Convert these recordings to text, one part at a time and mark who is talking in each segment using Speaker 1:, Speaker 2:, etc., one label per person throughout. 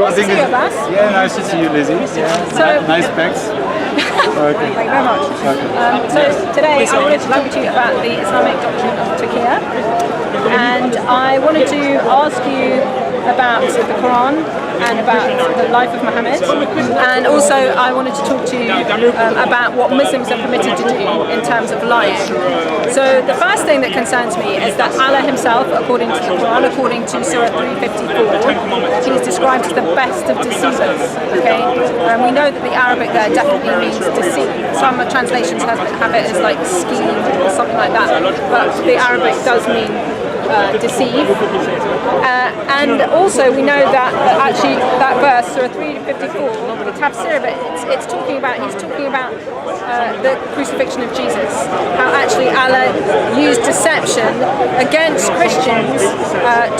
Speaker 1: Nice to see you, Abbas.
Speaker 2: Yeah, nice to see you, Lizzie. Yeah, nice specs.
Speaker 1: Thank you very much. So today I wanted to talk to you about the Islamic doctrine of taqqiya, and I wanted to ask you about the Quran and about the life of Muhammad, and also I wanted to talk to you about what Muslims are permitted to do in terms of lying. So the first thing that concerns me is that Allah himself, according to the Quran, according to Surah 354, he is described as the best of deceivers. Okay, we know that the Arabic there definitely means deceit. Some translations have it as like scheme or something like that, but the Arabic does mean deceive. And also we know that actually that verse, Surah 354, the tafsir of it, he's talking about the crucifixion of Jesus. How actually Allah used deception against Christians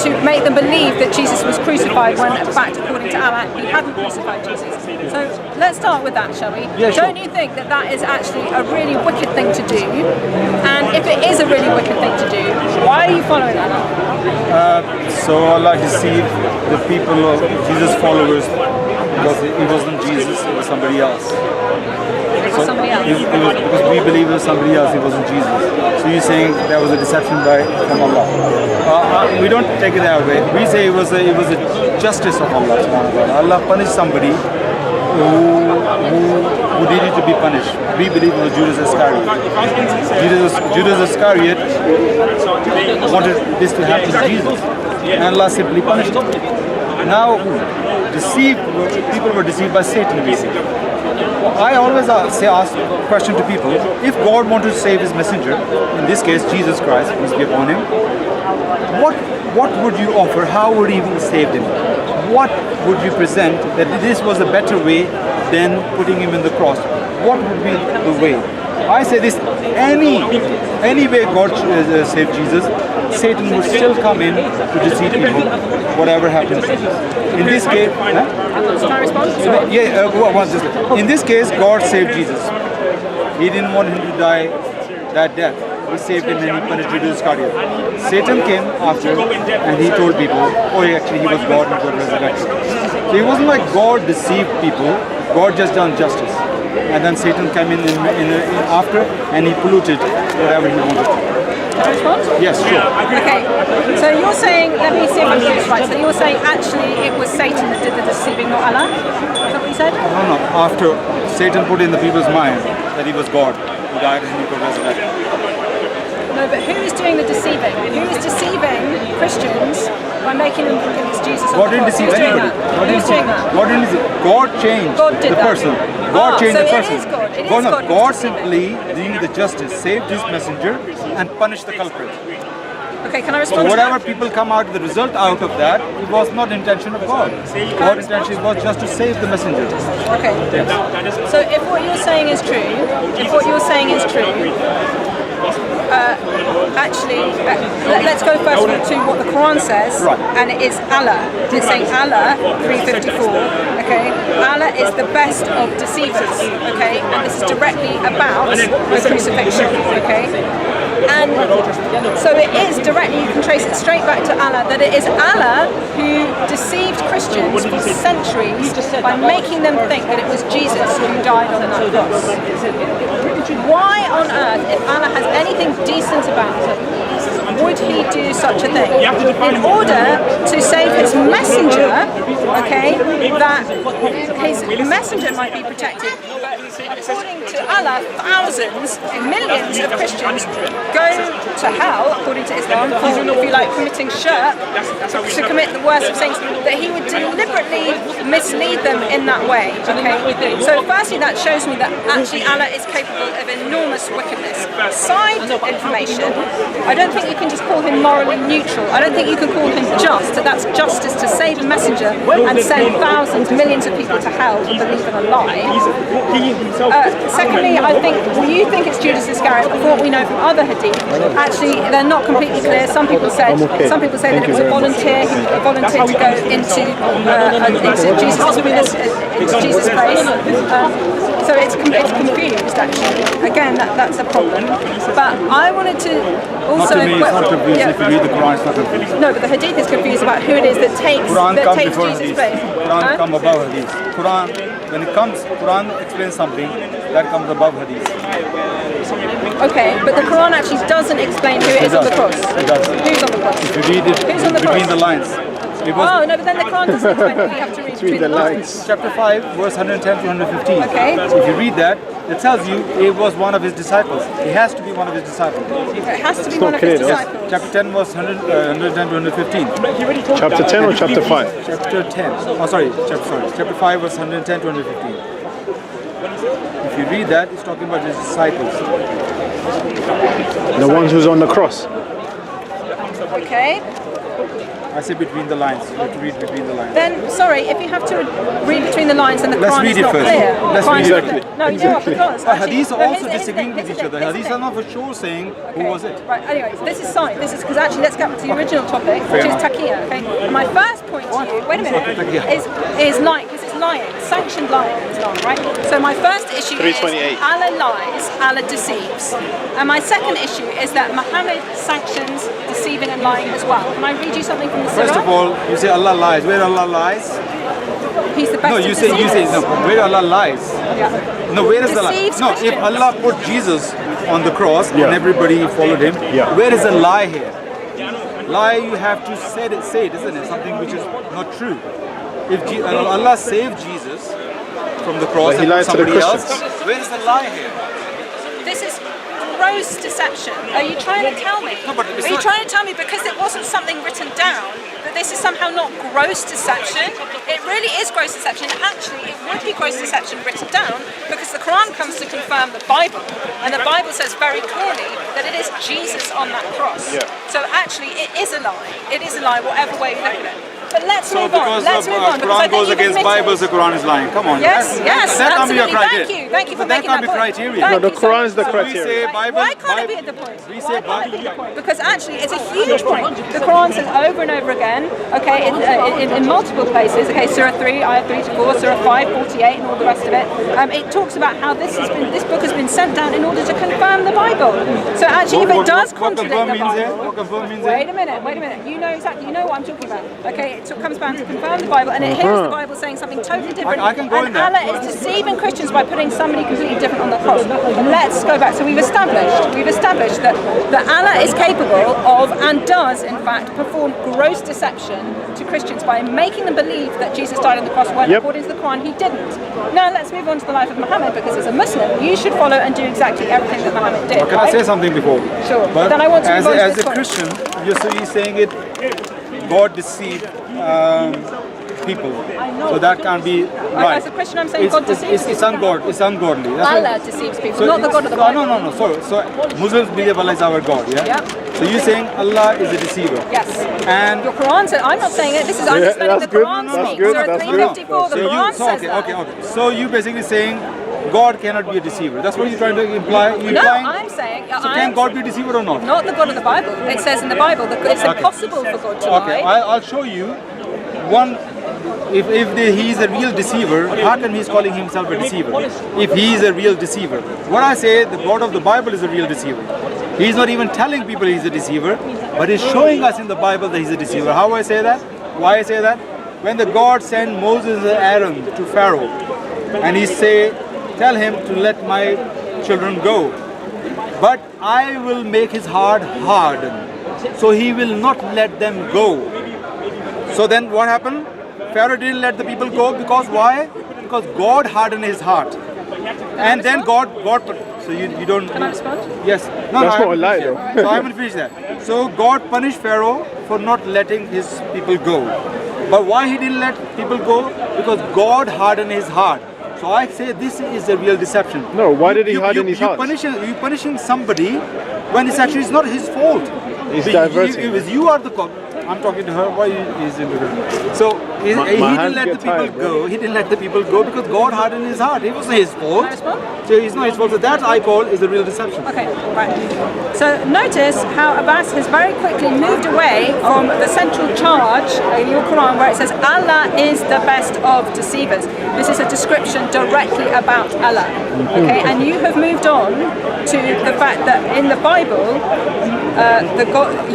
Speaker 1: to make them believe that Jesus was crucified when in fact, according to Allah, he hadn't crucified Jesus. So let's start with that, shall we?
Speaker 2: Yeah, sure.
Speaker 1: Don't you think that that is actually a really wicked thing to do? And if it is a really wicked thing to do, why are you following that?
Speaker 2: So Allah deceived the people of Jesus' followers because it wasn't Jesus, it was somebody else.
Speaker 1: It was somebody else.
Speaker 2: Because we believe it was somebody else, it wasn't Jesus. So you're saying there was a deception from Allah. We don't take it that way. We say it was a justice of Allah. Allah punished somebody who needed to be punished. We believe it was Judas Iscariot. Judas Iscariot wanted this to happen to Jesus, and Allah simply punished him. Now, people were deceived by Satan, basically. I always ask a question to people: if God wanted to save His messenger, in this case Jesus Christ, peace be upon Him, what would you offer? How would He save Him? What would you present that this was a better way than putting Him in the cross? What would be the way? I say this: any way God saved Jesus, Satan would still come in to deceive people, whatever happens. In this case,
Speaker 1: Can I respond?
Speaker 2: in this case, God saved Jesus. He didn't want him to die that death. He saved him and he punished Judas Iscariot. Satan came after and he told people, oh, actually he was God and God resurrected. So it wasn't like God deceived people, God just done justice. And then Satan came in after and he polluted whatever he wanted.
Speaker 1: Can I respond?
Speaker 2: Yes, sure.
Speaker 1: Okay, so you're saying, let me see if I'm getting this right, so you're saying actually it was Satan that did the deceiving, not Allah? Is that what you said?
Speaker 2: No. After Satan put in the people's mind that he was God who died and he could resurrect.
Speaker 1: No, but who is doing the deceiving? Who is deceiving Christians by making them think it's Jesus?
Speaker 2: God didn't deceive anybody.
Speaker 1: Who's doing that?
Speaker 2: God didn't deceive. God changed the person. God changed the person.
Speaker 1: It is God. It is God.
Speaker 2: God simply doing the justice, saved His messenger and punished the culprit.
Speaker 1: Okay, can I
Speaker 2: So
Speaker 1: respond to
Speaker 2: whatever
Speaker 1: that?
Speaker 2: people come out, the result out of that, it was not intention of God. God's intention was just to save the messenger.
Speaker 1: Okay.
Speaker 2: Yes.
Speaker 1: So if what you're saying is true, let's go first to what the Quran says,
Speaker 2: Right.
Speaker 1: and it is Allah. It's saying Allah 354. Okay, Allah is the best of deceivers. Okay, and this is directly about the crucifixion. Okay. And so it is directly, you can trace it straight back to Allah, that it is Allah who deceived Christians for centuries by making them think that it was Jesus who died on that cross. Why on earth, if Allah has anything decent about him, would he do such a thing? In order to save his messenger, okay, that his messenger might be protected, but according to Allah, thousands, millions of Christians go to hell, according to Islam, for, if you like, committing shirk, to commit the worst of things, that he would deliberately mislead them in that way, okay? So firstly, that shows me that actually Allah is capable of enormous wickedness. Side information, I don't think you can just call him morally neutral. I don't think you can call him just. That's justice to save a messenger and send thousands, millions of people to hell to believe in a lie. Secondly, I think, you think it's Judas Iscariot, but what we know from other hadith, actually they're not completely clear. Some people say that it was a volunteer. He volunteered to go into Jesus' place. So So it's confused actually. Again, that's a problem. But I wanted to also.
Speaker 2: Not to me, it's not confused. If you read the Quran, it's not confused.
Speaker 1: No, but the Hadith is confused about who it is that takes Jesus' place.
Speaker 2: Quran comes above Hadith. Quran, when it comes, Quran explains something that comes above Hadith.
Speaker 1: Okay, but the Quran actually doesn't explain who it is on the cross.
Speaker 2: It does.
Speaker 1: Who's on the cross?
Speaker 2: If you read it
Speaker 1: Who's on the
Speaker 2: between
Speaker 1: cross?
Speaker 2: the lines. It was
Speaker 1: Oh, no, but then the Quran doesn't explain it. You have to read between the lines.
Speaker 2: chapter 5, verse 110 to 115.
Speaker 1: Okay.
Speaker 2: So if you read that, it tells you it was one of his disciples. It has to be one of his disciples.
Speaker 1: It has to be one of his disciples.
Speaker 2: Chapter 10, verse 110 to 115.
Speaker 3: Chapter 10 or chapter 5?
Speaker 2: Chapter 10. Oh, sorry. Chapter 5, verse 110 to 115. If you read that, it's talking about his disciples.
Speaker 3: The ones who's on the cross.
Speaker 1: Okay.
Speaker 2: I say between the lines. You have to read between the lines.
Speaker 1: Then, sorry, if you have to read between the lines, then the
Speaker 2: Let's
Speaker 1: Quran
Speaker 2: read
Speaker 1: is
Speaker 2: it
Speaker 1: not
Speaker 2: first.
Speaker 1: clear.
Speaker 2: Let's
Speaker 1: Quran
Speaker 2: read
Speaker 1: is
Speaker 2: it.
Speaker 1: not clear. No, you know what? Because
Speaker 2: Hadiths are
Speaker 1: no,
Speaker 2: also
Speaker 1: here's the
Speaker 2: disagreeing with
Speaker 1: thing,
Speaker 2: each other.
Speaker 1: here's the
Speaker 2: Hadiths
Speaker 1: thing.
Speaker 2: are not for sure saying who was it.
Speaker 1: Right, anyway, so this is science. This is because actually, let's get to the original topic, which is taqqiya. Okay, and my first point to you, wait a minute, is lying, because it's lying, sanctioned lying is lying, right? So my first issue is
Speaker 3: 328.
Speaker 1: Allah lies, Allah deceives, and my second issue is that Muhammad sanctions deceiving and lying as well. Can I read you something from the Surah?
Speaker 2: First of all, you say Allah lies. Where Allah lies?
Speaker 1: He's the best
Speaker 2: No,
Speaker 1: of
Speaker 2: you say
Speaker 1: deceivers.
Speaker 2: no. Where Allah lies?
Speaker 1: Yeah.
Speaker 2: No, where is the lie?
Speaker 1: Deceives
Speaker 2: No, if
Speaker 1: Christians.
Speaker 2: Allah put Jesus on the cross
Speaker 3: Yeah.
Speaker 2: and everybody followed him,
Speaker 3: Yeah.
Speaker 2: where is the lie here? Lie, you have to say it, isn't it? Something which is not true. If Allah saved Jesus from the cross
Speaker 3: But he
Speaker 2: and
Speaker 3: lied to the
Speaker 2: somebody else,
Speaker 3: Christians.
Speaker 2: where is the lie here?
Speaker 1: This is gross deception. Are you trying to tell me?
Speaker 2: No, but it's
Speaker 1: Are you
Speaker 2: not-
Speaker 1: trying to tell me because it wasn't something written down that this is somehow not gross deception? It really is gross deception. Actually, it would be gross deception written down because the Quran comes to confirm the Bible, and the Bible says very clearly that it is Jesus on that cross.
Speaker 3: Yeah.
Speaker 1: So actually, it is a lie. It is a lie, whatever way you look at it. But let's
Speaker 2: So
Speaker 1: move on.
Speaker 2: because
Speaker 1: Let's
Speaker 2: the
Speaker 1: move on. Because I
Speaker 2: Quran
Speaker 1: think
Speaker 2: goes
Speaker 1: you've
Speaker 2: against
Speaker 1: admitted-
Speaker 2: Bible, the Quran is lying. Come on.
Speaker 1: Yes, yes,
Speaker 2: that can't be your
Speaker 1: absolutely.
Speaker 2: criteria.
Speaker 1: Thank you for
Speaker 2: But that
Speaker 1: making
Speaker 2: can't
Speaker 1: that
Speaker 2: be
Speaker 1: point.
Speaker 2: criteria.
Speaker 1: Thank
Speaker 3: No, the
Speaker 1: you so
Speaker 3: Quran
Speaker 1: much.
Speaker 3: is the
Speaker 2: So we
Speaker 3: criteria.
Speaker 2: say Bible.
Speaker 1: Why can't it be at the point?
Speaker 2: We
Speaker 1: Why
Speaker 2: say
Speaker 1: can't it be
Speaker 2: Bible.
Speaker 1: the point? Because actually, it's a huge point. The Quran says over and over again, okay, in multiple places, okay, Surah 3, Ayah 3 to 4, Surah 5, 48, and all the rest of it. It talks about how this book has been sent down in order to confirm the Bible. So actually, if it does
Speaker 2: What
Speaker 1: contradict
Speaker 2: confirm
Speaker 1: the
Speaker 2: means here?
Speaker 1: Bible,
Speaker 2: What confirm means
Speaker 1: wait
Speaker 2: here?
Speaker 1: a minute. You know exactly, you know what I'm talking about. Okay, it comes down to confirm the Bible, and here's the Bible saying something totally different.
Speaker 2: I can go in
Speaker 1: and
Speaker 2: there.
Speaker 1: Allah is deceiving Christians by putting somebody completely different on the cross. Let's go back. So we've established that Allah is capable of and does in fact perform gross deception to Christians by making them believe that Jesus died on the cross when according to the Quran he didn't. Now let's move on to the life of Muhammad, because as a Muslim you should follow and do exactly everything that Muhammad did.
Speaker 2: Can I say something before?
Speaker 1: Sure.
Speaker 2: But
Speaker 1: Then I want to
Speaker 2: as
Speaker 1: move on to
Speaker 2: as
Speaker 1: this
Speaker 2: a
Speaker 1: point.
Speaker 2: Christian, you're saying it. God deceived people, so that can't be right.
Speaker 1: As a Christian I'm saying God deceives
Speaker 2: It's
Speaker 1: people.
Speaker 2: ungodly. That's why-
Speaker 1: Allah deceives people, not the God of the Bible.
Speaker 2: No. So Muslims believe Allah is our God, yeah?
Speaker 1: Yeah.
Speaker 2: So you're saying Allah is a deceiver.
Speaker 1: Yes.
Speaker 2: And
Speaker 1: Your Quran says, I'm not saying it, this is I'm just letting the
Speaker 3: that's good,
Speaker 1: Quran
Speaker 3: that's
Speaker 1: speak.
Speaker 3: good,
Speaker 1: Surah
Speaker 3: that's good.
Speaker 1: 354, the Quran says that.
Speaker 2: okay. So you basically saying God cannot be a deceiver. That's what you're trying to imply. You're
Speaker 1: No,
Speaker 2: implying?
Speaker 1: I'm saying,
Speaker 2: So can God be a deceiver or not?
Speaker 1: not the God of the Bible. It says in the Bible that it's impossible for God to
Speaker 2: Okay,
Speaker 1: lie.
Speaker 2: I'll show you one. If he is a real deceiver, how come he's calling himself a deceiver? If he is a real deceiver, what I say, the God of the Bible is a real deceiver. He's not even telling people he's a deceiver, but he's showing us in the Bible that he's a deceiver. How I say that? Why I say that? When the God sent Moses and Aaron to Pharaoh, and he say, tell him to let my children go, but I will make his heart harden, so he will not let them go. So then what happened? Pharaoh didn't let the people go because why? Because God hardened his heart. And then God, so you don't.
Speaker 1: Can I respond?
Speaker 2: Yes.
Speaker 3: That's
Speaker 2: I
Speaker 3: not a lie,
Speaker 2: haven't
Speaker 3: though.
Speaker 2: finished yet. So I haven't finished that. So God punished Pharaoh for not letting his people go. But why he didn't let people go? Because God hardened his heart. So I say this is a real deception.
Speaker 3: No, why did he harden his heart?
Speaker 2: You're punishing somebody when it's actually not his fault.
Speaker 3: He's
Speaker 2: You
Speaker 3: diverting.
Speaker 2: are the cause. I'm talking to her. Why is into it? So he
Speaker 3: My
Speaker 2: didn't
Speaker 3: hands
Speaker 2: let the
Speaker 3: get
Speaker 2: people
Speaker 3: tired, bro.
Speaker 2: go. He didn't let the people go because God hardened his heart. It wasn't his fault.
Speaker 1: Can I respond?
Speaker 2: So it's not his fault. So that I call is the real deception.
Speaker 1: Okay, right. So notice how Abbas has very quickly moved away from the central charge in your Quran where it says Allah is the best of deceivers. This is a description directly about Allah. Okay, and you have moved on to the fact that in the Bible,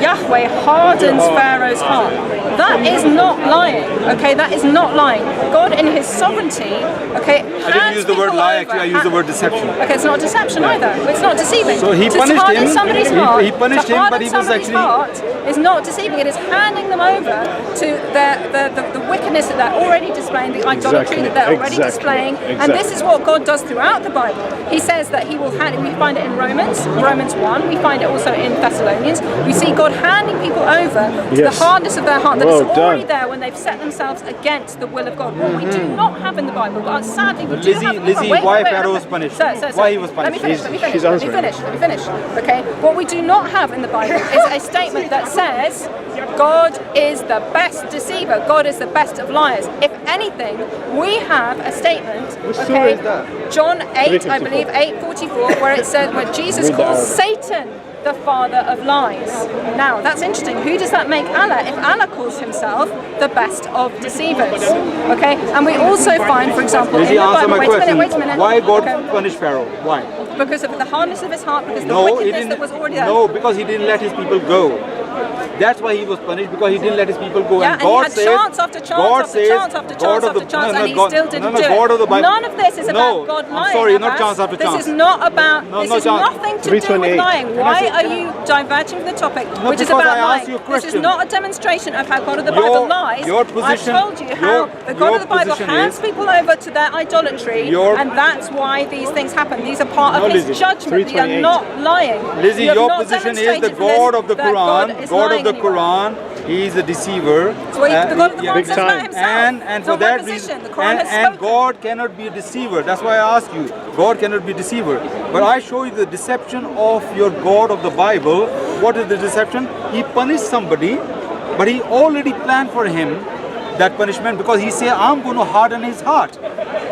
Speaker 1: Yahweh hardens Pharaoh's heart. That is not lying. Okay, that is not lying. God in his sovereignty, okay,
Speaker 2: I didn't use the word lie, actually I used the word deception.
Speaker 1: Okay, it's not deception either. It's not deceiving.
Speaker 2: So he
Speaker 1: to
Speaker 2: punished
Speaker 1: harden
Speaker 2: him.
Speaker 1: Somebody's heart,
Speaker 2: He punished
Speaker 1: to
Speaker 2: him,
Speaker 1: harden
Speaker 2: but he was
Speaker 1: somebody's
Speaker 2: actually-
Speaker 1: heart is not deceiving. It is handing them over to the wickedness that they're already displaying, the idolatry that they're already displaying. And this is what God does throughout the Bible. He says that he will hand. We find it in Romans 1. We find it also in Thessalonians. We see God handing people over to the hardness of their heart that is already there when they've set themselves against the will of God. What we do not have in the Bible, but sadly we do have.
Speaker 2: Lizzie, why Pharaoh was punished? Why he was punished?
Speaker 1: Let me finish. Okay. What we do not have in the Bible is a statement that says God is the best deceiver. God is the best of liars. If anything, we have a statement.
Speaker 2: Which surah is that?
Speaker 1: John 8, I believe 8:44, where it said where Jesus calls Satan the father of lies. Now that's interesting. Who does that make Allah? If Allah calls himself the best of deceivers, okay. And we also find, for example,
Speaker 2: Lizzie,
Speaker 1: in the
Speaker 2: answer
Speaker 1: Bible.
Speaker 2: my question.
Speaker 1: Wait a minute.
Speaker 2: Why God
Speaker 1: Okay.
Speaker 2: punished Pharaoh? Why?
Speaker 1: Because of the hardness of his heart, because the
Speaker 2: No, he
Speaker 1: wickedness
Speaker 2: didn't.
Speaker 1: that was already there.
Speaker 2: No, because he didn't let his people go. That's why he was punished, because he didn't let his people go.
Speaker 1: Yeah,
Speaker 2: and
Speaker 1: and
Speaker 2: God
Speaker 1: he had
Speaker 2: says,
Speaker 1: chance after chance
Speaker 2: God
Speaker 1: after
Speaker 2: says,
Speaker 1: chance after
Speaker 2: God
Speaker 1: chance
Speaker 2: of
Speaker 1: after
Speaker 2: the,
Speaker 1: chance,
Speaker 2: no,
Speaker 1: and he
Speaker 2: God,
Speaker 1: still didn't do
Speaker 2: God
Speaker 1: it.
Speaker 2: of the Bible.
Speaker 1: None of this is about God lying.
Speaker 2: I'm sorry, not
Speaker 1: Abbas.
Speaker 2: chance after chance.
Speaker 1: This is not about.
Speaker 2: No,
Speaker 1: this
Speaker 2: no
Speaker 1: is
Speaker 2: chance.
Speaker 1: nothing to do with
Speaker 3: 328.
Speaker 1: lying. Why are you diverging from the topic,
Speaker 2: No,
Speaker 1: which is
Speaker 2: because
Speaker 1: about
Speaker 2: I asked
Speaker 1: lying?
Speaker 2: you a
Speaker 1: This is
Speaker 2: question.
Speaker 1: not a demonstration of how God of the Bible lies.
Speaker 2: your position-
Speaker 1: I've told you how the God
Speaker 2: your
Speaker 1: of the Bible
Speaker 2: position
Speaker 1: hands
Speaker 2: is-
Speaker 1: people over to their idolatry, and that's why these things happen. These are part
Speaker 2: No,
Speaker 1: of His
Speaker 2: Lizzie.
Speaker 1: judgment. They are
Speaker 3: 328.
Speaker 1: not lying.
Speaker 2: Lizzie,
Speaker 1: You have
Speaker 2: your
Speaker 1: not
Speaker 2: position is the
Speaker 1: demonstrated from this
Speaker 2: God of the
Speaker 1: that
Speaker 2: Quran.
Speaker 1: God is
Speaker 2: God of
Speaker 1: lying
Speaker 2: the
Speaker 1: anywhere.
Speaker 2: Quran. He is a deceiver.
Speaker 1: So the God of the Quran
Speaker 3: big
Speaker 1: says
Speaker 3: time.
Speaker 1: about himself.
Speaker 2: And
Speaker 1: It's
Speaker 2: for
Speaker 1: not my
Speaker 2: that
Speaker 1: position.
Speaker 2: reason,
Speaker 1: The Quran has
Speaker 2: and
Speaker 1: spoken.
Speaker 2: God cannot be a deceiver. That's why I ask you. God cannot be a deceiver. But I show you the deception of your God of the Bible. What is the deception? He punished somebody, but he already planned for him that punishment, because he said, I'm going to harden his heart.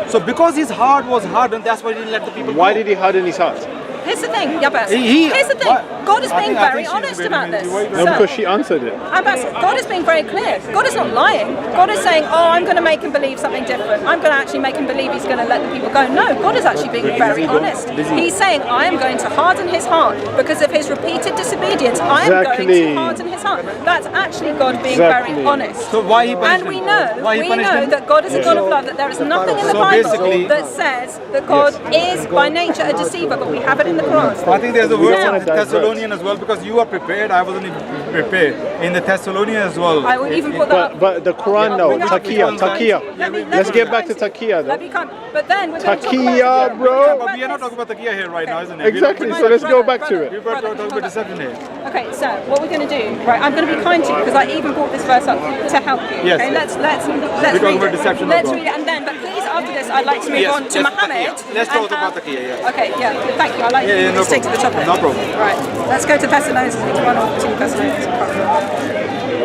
Speaker 2: So because his heart was hardened, that's why he didn't let the people
Speaker 3: Why
Speaker 2: go.
Speaker 3: did he harden his heart?
Speaker 1: Here's the thing, Yabas.
Speaker 2: He-
Speaker 1: Here's the thing.
Speaker 2: what?
Speaker 1: God is
Speaker 2: I
Speaker 1: being
Speaker 2: think- I
Speaker 1: very
Speaker 2: think she's
Speaker 1: honest
Speaker 2: very
Speaker 1: about this.
Speaker 2: busy.
Speaker 3: No, because she answered it.
Speaker 1: Abbas, God is being very clear. God is not lying. God is saying, oh, I'm going to make him believe something different. I'm going to actually make him believe he's going to let the people go. No, God is actually being very honest. He's saying, I am going to harden his heart because of his repeated disobedience. I am going
Speaker 3: Exactly.
Speaker 1: to harden his heart. That's actually God being
Speaker 3: Exactly.
Speaker 1: very honest.
Speaker 2: So why he punished
Speaker 1: And we
Speaker 2: him?
Speaker 1: know,
Speaker 2: Why he
Speaker 1: we
Speaker 2: punished
Speaker 1: know
Speaker 2: him?
Speaker 1: that God is a God of love, that there is nothing in the
Speaker 2: So
Speaker 1: Bible
Speaker 2: basically-
Speaker 1: that says that God is by nature a deceiver, but we have it in the Quran.
Speaker 2: I think there's a
Speaker 3: We
Speaker 2: verse
Speaker 3: don't
Speaker 2: in
Speaker 3: wanna
Speaker 2: the
Speaker 3: divert.
Speaker 2: Thessalonian as well, because you are prepared. I wasn't even prepared. In the Thessalonian as well.
Speaker 1: I will even put that up.
Speaker 3: But the Quran, no.
Speaker 1: Bring it up.
Speaker 3: Taqqiya, taqqiya.
Speaker 1: Let me
Speaker 3: Let's get back to
Speaker 1: come
Speaker 3: taqqiya
Speaker 1: Let
Speaker 3: then.
Speaker 1: me come. But then we're going to talk
Speaker 3: Taqqiya,
Speaker 1: about
Speaker 3: bro.
Speaker 2: But we are not talking about taqqiya here right now, isn't it?
Speaker 3: Exactly, so let's go back to it.
Speaker 2: We're talking about deception here.
Speaker 1: Okay, so what we're going to do, right? I'm going to be kind to you because I even brought this verse up to help you.
Speaker 2: Yes,
Speaker 1: Okay,
Speaker 2: yes.
Speaker 1: let's
Speaker 2: We're
Speaker 1: read
Speaker 2: talking about
Speaker 1: it.
Speaker 2: deception of
Speaker 1: Let's
Speaker 2: God.
Speaker 1: read it and then. But please, after this, I'd like to move
Speaker 2: Yes,
Speaker 1: on to
Speaker 2: yes,
Speaker 1: Muhammad.
Speaker 2: taqqiya. Let's
Speaker 1: and
Speaker 2: talk about
Speaker 1: have-
Speaker 2: taqqiya, yeah.
Speaker 1: Okay, yeah. Thank you. I like
Speaker 2: Yeah,
Speaker 1: you
Speaker 2: yeah,
Speaker 1: to
Speaker 2: no
Speaker 1: stick to the topic.
Speaker 2: No problem.
Speaker 1: Right. Let's go to Thessalonians. One or two Thessalonians.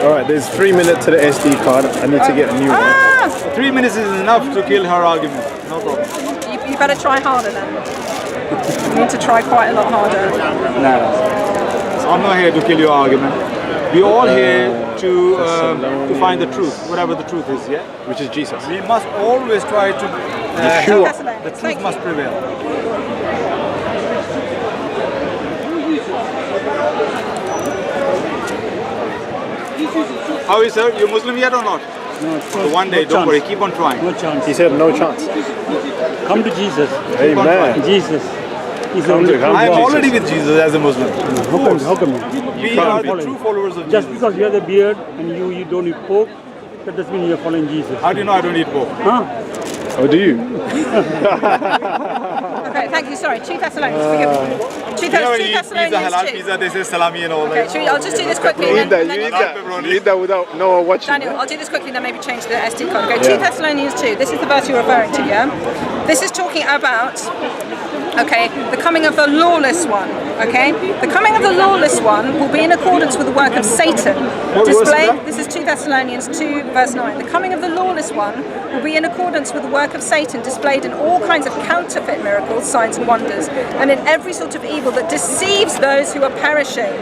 Speaker 3: Alright, there's 3 minutes to the SD card. I need to get a new one.
Speaker 1: Ah!
Speaker 2: 3 minutes is enough to kill her argument. No problem.
Speaker 1: You better try harder then. You need to try quite a lot harder.
Speaker 2: No. I'm not here to kill your argument. We're all here to find the truth, whatever the truth is, yeah?
Speaker 3: Which is Jesus.
Speaker 2: We must always try to
Speaker 3: Sure.
Speaker 1: Thessalonians.
Speaker 2: the
Speaker 1: Thank
Speaker 2: truth
Speaker 1: you.
Speaker 2: must prevail. How is sir? You Muslim yet or not?
Speaker 4: No,
Speaker 2: So one day, don't worry, keep on trying.
Speaker 4: No chance.
Speaker 3: He said no chance.
Speaker 4: Come to Jesus.
Speaker 3: Amen.
Speaker 4: Jesus is the
Speaker 3: Come
Speaker 4: only
Speaker 3: to- come
Speaker 4: true
Speaker 3: to
Speaker 2: I'm
Speaker 4: God.
Speaker 3: Jesus.
Speaker 2: already with Jesus as a Muslim.
Speaker 4: How come?
Speaker 2: We
Speaker 4: can't
Speaker 2: are the
Speaker 4: follow
Speaker 2: true
Speaker 4: him.
Speaker 2: followers of
Speaker 4: Just
Speaker 2: Jesus.
Speaker 4: because you have the beard and you don't eat pork, that doesn't mean you're following Jesus.
Speaker 2: How do you know I don't eat pork?
Speaker 4: Huh?
Speaker 3: Oh, do you?
Speaker 1: Okay, thank you. Sorry, 2 Thessalonians. Forgive me. 2
Speaker 2: You never eat pizza,
Speaker 1: Thessalonians
Speaker 2: halal
Speaker 1: 2.
Speaker 2: pizza, they say salami and all
Speaker 1: Okay,
Speaker 2: that.
Speaker 1: I'll just do this quickly.
Speaker 3: You
Speaker 1: and
Speaker 3: eat that,
Speaker 1: then
Speaker 3: you eat
Speaker 1: can-
Speaker 3: that. You eat that without no one watching.
Speaker 1: Daniel, I'll do this quickly, then maybe change the SD card. Okay, 2
Speaker 3: Yeah.
Speaker 1: Thessalonians 2. This is the verse you're referring to, yeah? This is talking about Okay, the coming of the lawless one. Okay, the coming of the lawless one will be in accordance with the work of Satan. This is 2 Thessalonians 2 verse 9. The coming of the lawless one will be in accordance with the work of Satan, displayed in all kinds of counterfeit miracles, signs and wonders, and in every sort of evil that deceives those who are perishing.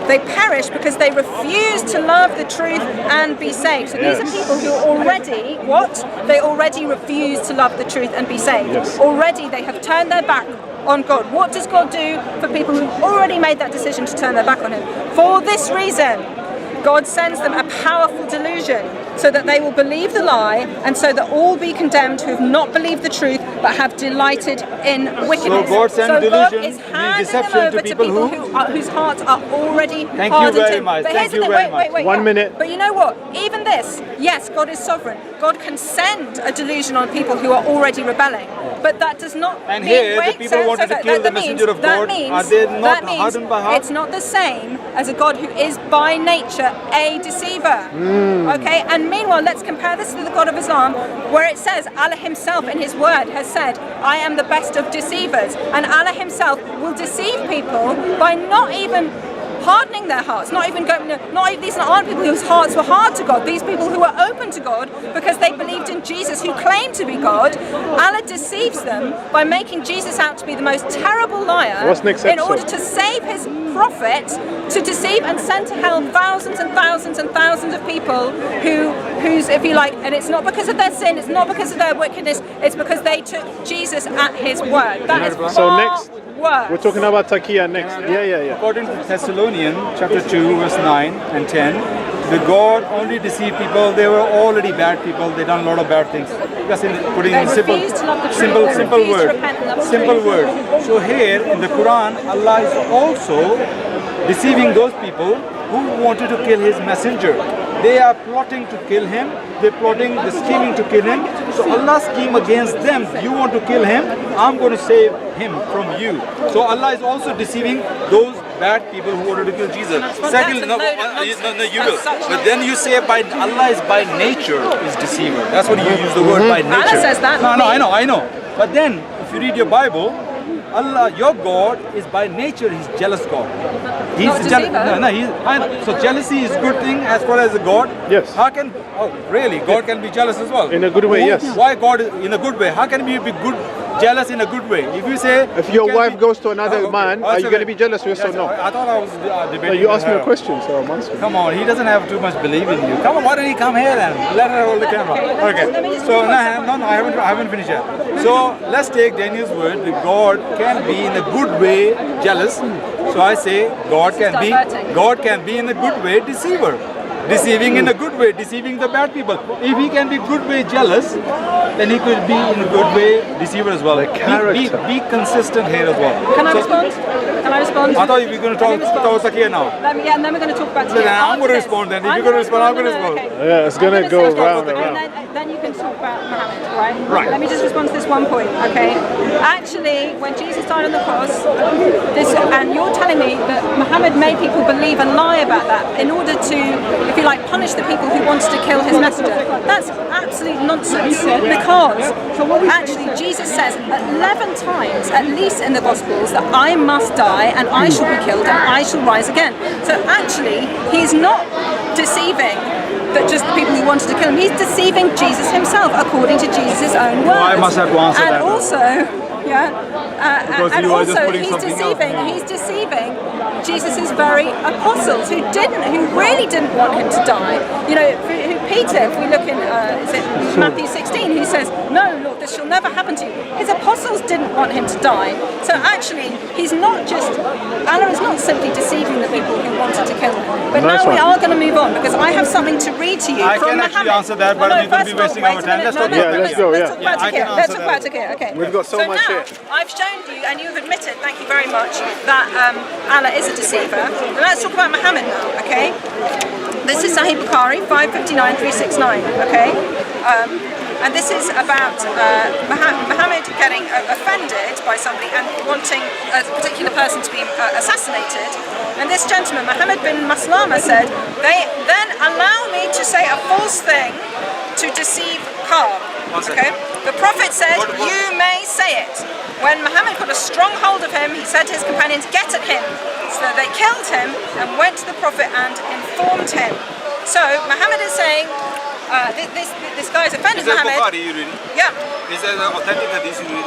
Speaker 1: They perish because they refuse to love the truth and be saved. So these are people who already, They already refuse to love the truth and be saved. Already they have turned their back on God. What does God do for people who've already made that decision to turn their back on Him? For this reason, God sends them a powerful delusion so that they will believe the lie, and so that all be condemned who have not believed the truth but have delighted in wickedness.
Speaker 2: So God sends delusion,
Speaker 1: is handing
Speaker 2: deception
Speaker 1: them over
Speaker 2: to people
Speaker 1: whose hearts are already
Speaker 2: Thank
Speaker 1: hardened.
Speaker 2: you very much.
Speaker 1: But
Speaker 2: Thank
Speaker 1: here's
Speaker 2: you
Speaker 1: the thing,
Speaker 2: very much.
Speaker 1: wait,
Speaker 3: 1 minute.
Speaker 1: But you know what? Even this, yes, God is sovereign. God can send a delusion on people who are already rebelling. But that does not
Speaker 2: And
Speaker 1: mean,
Speaker 2: here, the people wanted to kill the messenger of God. Are they not hardened by heart?
Speaker 1: It's not the same as a God who is by nature a deceiver. Okay, and meanwhile, let's compare this to the God of Islam, where it says Allah Himself in His word has said, "I am the best of deceivers," and Allah Himself will deceive people by not even hardening their hearts, these aren't people whose hearts were hard to God. These people who were open to God because they believed in Jesus, who claimed to be God. Allah deceives them by making Jesus out to be the most terrible liar.
Speaker 3: What's next
Speaker 1: in
Speaker 3: episode?
Speaker 1: order to save His prophet, to deceive and send to hell thousands and thousands and thousands of people who's, if you like, and it's not because of their sin, it's not because of their wickedness, it's because they took Jesus at His word. That is
Speaker 3: So
Speaker 1: far
Speaker 3: next,
Speaker 1: worse.
Speaker 3: we're talking about taqqiya next. Yeah.
Speaker 2: According to Thessalonians chapter 2 verse 9 and 10, the God only deceived people. They were already bad people. They done a lot of bad things. Just putting
Speaker 1: They
Speaker 2: in simple
Speaker 1: refused to love the truth. They
Speaker 2: simple
Speaker 1: refused to
Speaker 2: word.
Speaker 1: repent and love the
Speaker 2: Simple
Speaker 1: truth.
Speaker 2: word. So here in the Quran, Allah is also deceiving those people who wanted to kill His messenger. They are plotting to kill him. They're plotting, they're scheming to kill him. So Allah scheme against them. You want to kill him? I'm going to save him from you. So Allah is also deceiving those bad people who wanted to kill Jesus. Second, no, you will. But then you say by Allah is by nature is deceiver. That's what you use the word by nature.
Speaker 1: Allah says that.
Speaker 2: No, I know. But then if you read your Bible, Allah, your God, is by nature, He's jealous God. He's
Speaker 1: Not deceiver.
Speaker 2: So jealousy is a good thing as far as a God.
Speaker 3: Yes.
Speaker 2: How can? Oh, really? God can be jealous as well.
Speaker 3: In a good way, yes.
Speaker 2: Why God in a good way? How can we be good, jealous in a good way? If you say,
Speaker 3: If your wife goes to another man, are you going to be jealous? Yes or no?
Speaker 2: I thought I was debating.
Speaker 3: No, you
Speaker 2: with
Speaker 3: asked me
Speaker 2: her.
Speaker 3: a question, so I'm answering.
Speaker 2: Come on, he doesn't have too much belief in you. Come on, why don't he come here then? Let her hold the camera. Okay. So no, I haven't finished yet. So let's take Daniel's word that God can be in a good way jealous. So I say God can be in a good way deceiver. Deceiving in a good way, deceiving the bad people. If he can be good way jealous, then he could be in a good way deceiver as well. Be consistent here as well.
Speaker 1: Can I respond? Can I respond?
Speaker 2: I thought you were going to talk taqqiya now.
Speaker 1: And then we're going to talk about
Speaker 2: Then I'm going to respond then. If you're going to respond, I'm going to respond.
Speaker 3: Yeah, it's going to go round and round.
Speaker 1: Then you can talk about Muhammad, right?
Speaker 2: Right.
Speaker 1: Let me just respond to this one point, okay? Actually, when Jesus died on the cross, and you're telling me that Muhammad made people believe and lie about that in order to, if you like, punish the people who wanted to kill his messenger. That's absolute nonsense, because actually Jesus says 11 times, at least in the Gospels, that I must die and I shall be killed and I shall rise again. So actually, he's not deceiving that just the people who wanted to kill him. He's deceiving Jesus himself, according to Jesus' own words.
Speaker 2: I must have to answer
Speaker 1: and
Speaker 2: that.
Speaker 1: Also,
Speaker 2: Because
Speaker 1: and
Speaker 2: you are just
Speaker 1: also
Speaker 2: putting something else.
Speaker 1: he's deceiving Jesus' very apostles who really didn't want him to die. You know, who Peter, if we look in is it Matthew 16, who says, "No, Lord, this shall never happen to you." His apostles didn't want him to die. So actually, Allah is not simply deceiving the people who wanted to kill him. But
Speaker 3: Nice
Speaker 1: now we
Speaker 3: one.
Speaker 1: are going to move on, because I have something to read to you
Speaker 2: I
Speaker 1: from
Speaker 2: can actually
Speaker 1: Muhammad.
Speaker 2: answer that, but we're going to be wasting our time. Let's talk about
Speaker 3: Yeah, let's go,
Speaker 1: Let's talk about
Speaker 2: I can
Speaker 1: taqqiya. Let's
Speaker 2: answer
Speaker 1: talk about
Speaker 2: that.
Speaker 1: taqqiya. Okay.
Speaker 3: We've got so much
Speaker 1: now,
Speaker 3: here.
Speaker 1: I've shown you, and you've admitted, thank you very much, that Allah is a deceiver. And let's talk about Muhammad now, okay? This is Sahih Bukhari, 559-369, okay? And this is about Muhammad getting offended by somebody and wanting a particular person to be assassinated. And this gentleman, Muhammad bin Maslama, said, "They then allow me to say a false thing to deceive Ka'b." Okay? The Prophet said, you may say it. When Muhammad got a strong hold of him, he said to his companions, get at him. So they killed him and went to the Prophet and informed him. So Muhammad is saying, this guy's offended Muhammad.
Speaker 2: Bukhari, you reading?
Speaker 1: Yeah.
Speaker 2: Is that an authentic hadith you reading?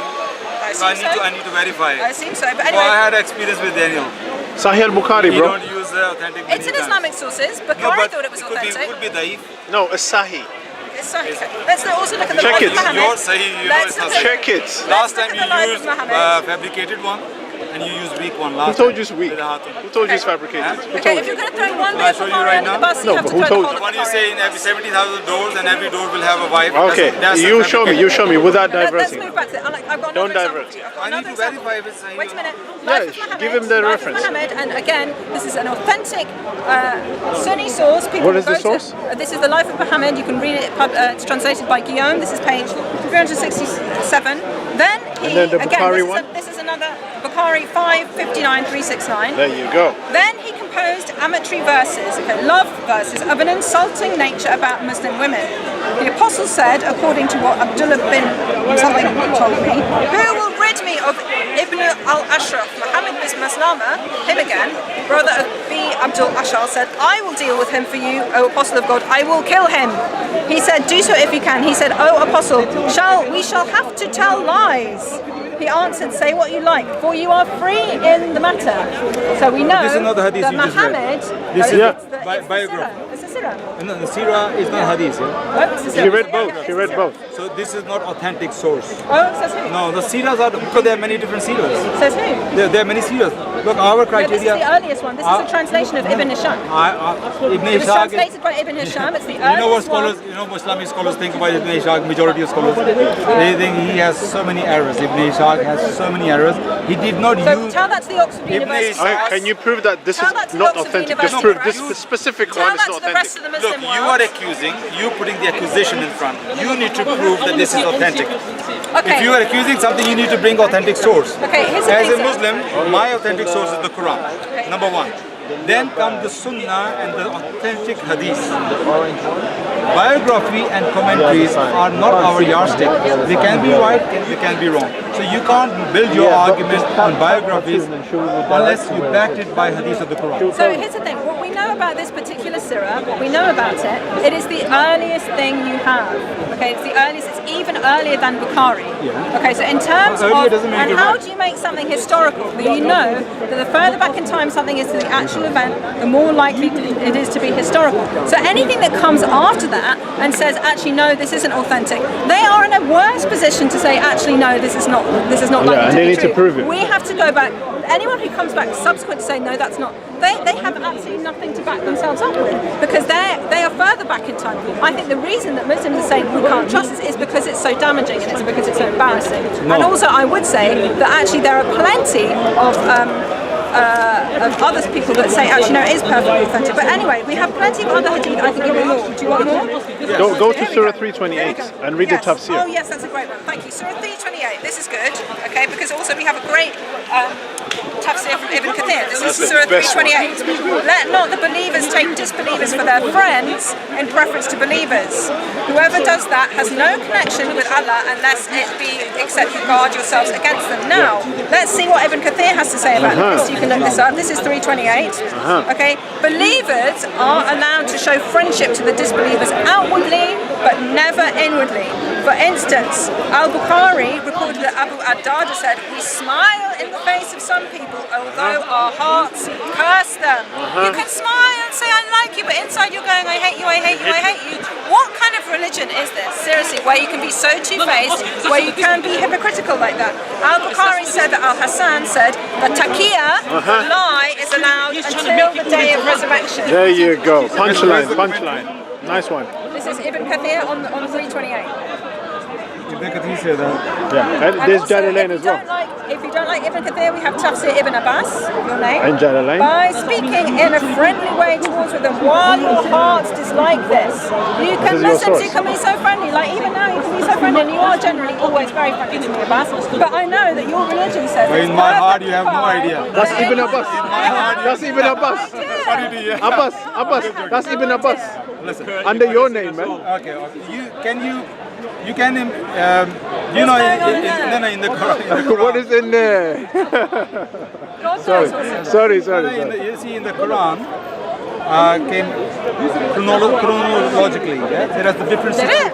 Speaker 2: I need to verify it.
Speaker 1: I assume so. But
Speaker 2: Well,
Speaker 1: anyway,
Speaker 2: I had experience with Daniel.
Speaker 3: Sahih al-Bukhari,
Speaker 2: You
Speaker 3: bro.
Speaker 2: don't use authentic.
Speaker 1: it's in Islamic sources.
Speaker 2: No,
Speaker 1: Bukhari
Speaker 2: but
Speaker 1: thought it was authentic.
Speaker 2: could be daif.
Speaker 3: No, it's Sahih.
Speaker 1: It's Sahih. Let's also look at the
Speaker 3: Check
Speaker 1: life
Speaker 3: it.
Speaker 1: of Muhammad.
Speaker 2: Your Sahih, you know
Speaker 1: Let's
Speaker 2: it's not
Speaker 1: look at-
Speaker 3: Check it.
Speaker 2: Last
Speaker 1: look
Speaker 2: time
Speaker 1: at
Speaker 2: you
Speaker 1: the life of
Speaker 2: used
Speaker 1: Muhammad.
Speaker 2: fabricated one, and you used weak one
Speaker 3: Who
Speaker 2: last
Speaker 3: told
Speaker 2: time.
Speaker 3: you it's weak?
Speaker 2: With the Hatim.
Speaker 3: Who told you it's
Speaker 2: Huh?
Speaker 3: fabricated? Who
Speaker 1: Okay,
Speaker 3: told
Speaker 1: if
Speaker 3: you?
Speaker 1: you're going to throw one
Speaker 2: I'll
Speaker 1: bit
Speaker 2: show
Speaker 1: of
Speaker 2: you
Speaker 1: Bukhari
Speaker 2: right
Speaker 1: under the
Speaker 2: now.
Speaker 1: bus,
Speaker 3: No,
Speaker 1: you have
Speaker 3: but
Speaker 1: to
Speaker 3: who
Speaker 1: throw
Speaker 3: told
Speaker 1: the
Speaker 3: you?
Speaker 1: whole
Speaker 2: When you
Speaker 1: Bukhari.
Speaker 2: say in every 70,000 doors and every door will have a wife.
Speaker 3: Okay,
Speaker 2: that's
Speaker 3: you show me. You show me without
Speaker 1: Let's
Speaker 3: diverting.
Speaker 1: move back to it. I've got
Speaker 3: Don't
Speaker 1: another
Speaker 3: divert.
Speaker 1: example for you. I've got
Speaker 2: I need
Speaker 1: another
Speaker 2: to
Speaker 1: example.
Speaker 2: verify if it's Sahih.
Speaker 1: Wait a minute.
Speaker 3: Yeah,
Speaker 1: Life of Muhammad,
Speaker 3: give him the
Speaker 1: Life of
Speaker 3: reference.
Speaker 1: Muhammad, and again, this is an authentic Sunni source. People
Speaker 3: What
Speaker 1: will
Speaker 3: is the
Speaker 1: go to-
Speaker 3: source?
Speaker 1: this is the Life of Muhammad. You can read it. It's translated by Guillaume. This is page 367. Then he
Speaker 3: And then the
Speaker 1: again.
Speaker 3: Bukhari
Speaker 1: This
Speaker 3: one?
Speaker 1: this is another Bukhari 559-369.
Speaker 3: There you go.
Speaker 1: Then he composed amatory verses, love verses of an insulting nature about Muslim women. The apostle said, according to what Abdullah bin something told me, who will rid me of Ibn al-Ashraf, Muhammad bin Maslama, him again, brother of B. Abdul Ashar, said, I will deal with him for you, O apostle of God, I will kill him. He said, do so if you can. He said, O apostle, we shall have to tell lies. He answered, say what you like, for you are free in the matter. So we know
Speaker 2: This is not the hadith
Speaker 1: that
Speaker 2: you just read.
Speaker 1: Muhammad...
Speaker 2: This is
Speaker 1: it's the
Speaker 2: biography.
Speaker 1: Sirah. It's the Sirah.
Speaker 2: No, the Sirah is not hadith. Yeah?
Speaker 1: Oh, it's the
Speaker 3: She
Speaker 1: Sirah.
Speaker 3: read
Speaker 1: Yeah,
Speaker 3: both.
Speaker 1: yeah, it's
Speaker 3: She
Speaker 1: the
Speaker 3: read
Speaker 1: Sirah.
Speaker 3: both.
Speaker 2: So this is not authentic source.
Speaker 1: Oh, it says who?
Speaker 2: No, the Sirahs are because there are many different Sirahs.
Speaker 1: It says who?
Speaker 2: There are many Sirahs. Look, our
Speaker 1: No, this is
Speaker 2: criteria.
Speaker 1: the earliest one. This is a translation of Ibn Hisham.
Speaker 2: Ibn
Speaker 1: It was
Speaker 2: Ishaq.
Speaker 1: translated by Ibn Hisham. It's the
Speaker 2: You know what
Speaker 1: earliest one.
Speaker 2: scholars, Islamic scholars think about Ibn Ishaq, majority of scholars? They think he has so many errors. Ibn Ishaq has so many errors. He did not
Speaker 1: So
Speaker 2: use...
Speaker 1: tell that to the Oxford
Speaker 2: Ibn
Speaker 1: University.
Speaker 2: Ishaq-
Speaker 3: Can you prove that this
Speaker 1: Tell
Speaker 3: is
Speaker 1: that to
Speaker 3: not
Speaker 1: Oxford
Speaker 3: authentic? Just
Speaker 1: University.
Speaker 3: prove this specific
Speaker 1: Tell
Speaker 3: one is
Speaker 1: that
Speaker 3: not
Speaker 1: to the rest of
Speaker 3: authentic.
Speaker 1: the Muslim
Speaker 2: Look,
Speaker 1: world.
Speaker 2: you are accusing, you putting the accusation in front. You need to prove that this is authentic.
Speaker 1: Okay.
Speaker 2: If you are accusing something, you need to bring authentic source.
Speaker 1: Okay, here's the
Speaker 2: As
Speaker 1: thing,
Speaker 2: a
Speaker 1: sir.
Speaker 2: Muslim, my authentic source is the Quran. Number one. Then come the Sunnah and the authentic Hadith. Biography and commentaries are not our yardstick. They can be right, they can be wrong. So you can't build your argument on biographies unless you back it by Hadith of the Quran.
Speaker 1: So here's the thing, what we know about this particular Sirah, what we know about it, it is the earliest thing you have. Okay, it's the earliest, it's even earlier than Bukhari.
Speaker 2: Yeah.
Speaker 1: Okay, so in terms
Speaker 2: Earlier
Speaker 1: of,
Speaker 2: doesn't make
Speaker 1: and
Speaker 2: it
Speaker 1: how
Speaker 2: right.
Speaker 1: do you make something historical? You know that the further back in time something is to the actual event, the more likely it is to be historical. So anything that comes after that and says, actually no, this isn't authentic, they are in a worse position to say, actually no, this is not likely
Speaker 3: and
Speaker 1: to
Speaker 3: they
Speaker 1: be
Speaker 3: need to
Speaker 1: true.
Speaker 3: prove it.
Speaker 1: We have to go back. Anyone who comes back subsequent to say no, that's not. They have absolutely nothing to back themselves up with because they are further back in time. I think the reason that Muslims are saying we can't trust this is because it's so damaging and it's because it's so embarrassing.
Speaker 2: No.
Speaker 1: And also, I would say that actually there are plenty of other people that say actually no, it is perfectly authentic. But anyway, we have plenty of other hadith. I can give you more. Do you want more?
Speaker 3: Go to
Speaker 1: Here we
Speaker 3: Surah
Speaker 1: go.
Speaker 3: 328
Speaker 1: Here we go.
Speaker 3: and read the
Speaker 1: Yes.
Speaker 3: tafsir.
Speaker 1: Oh yes, that's a great one. Thank you. Surah 328. This is good. Okay, because also we have a great tafsir from Ibn Kathir. This is Surah
Speaker 3: best one.
Speaker 1: 328. Let not the believers take disbelievers for their friends in preference to believers. Whoever does that has no connection with Allah unless it be except you guard yourselves against them. Now, let's see what Ibn Kathir has to say about this. You can look this up. This is 328. Okay, believers are allowed to show friendship to the disbelievers outwardly, but never inwardly. For instance, Al-Bukhari recorded that Abu ad-Darda said, "We smile in the face of some people, although our hearts curse them." You can smile and say, "I like you," but inside you're going, "I hate you, I hate you, I hate you." What kind of religion is this? Seriously, where you can be so two-faced, where you can be hypocritical like that. Al-Bukhari said that Al-Hassan said that taqqiya, lie, is allowed until the day of resurrection.
Speaker 3: There you go. Punchline, punchline. Nice one.
Speaker 1: This is Ibn Kathir on 328.
Speaker 2: Ibn Kathir said that.
Speaker 3: Yeah. And
Speaker 1: And
Speaker 3: there's
Speaker 1: also,
Speaker 3: Jalalain as well.
Speaker 1: If you don't like Ibn Kathir, we have Tafsir Ibn Abbas, your name.
Speaker 3: And Jalalain.
Speaker 1: By speaking in a friendly way towards them while your hearts dislike this. You can
Speaker 3: This is your
Speaker 1: listen to,
Speaker 3: source.
Speaker 1: you can be so friendly, like even now you can be so friendly, and you are generally always very friendly to me, Abbas. But I know that your religion says
Speaker 2: But
Speaker 1: it's
Speaker 2: in my heart,
Speaker 1: perfectly
Speaker 2: you have no
Speaker 1: fine
Speaker 2: idea.
Speaker 3: That's
Speaker 1: that
Speaker 3: Ibn
Speaker 1: anyone-
Speaker 3: Abbas. That's Ibn Abbas.
Speaker 2: What do you do, yeah?
Speaker 3: Abbas. That's Ibn Abbas.
Speaker 2: Listen.
Speaker 3: Under your name, man.
Speaker 2: Okay. you can, you know, in the Quran.
Speaker 3: What is in there?
Speaker 1: God
Speaker 3: Sorry,
Speaker 1: knows what's in
Speaker 3: sorry,
Speaker 2: You
Speaker 3: sorry.
Speaker 2: see, in the Quran, came chronologically. Yeah? There are the different.
Speaker 1: Did it?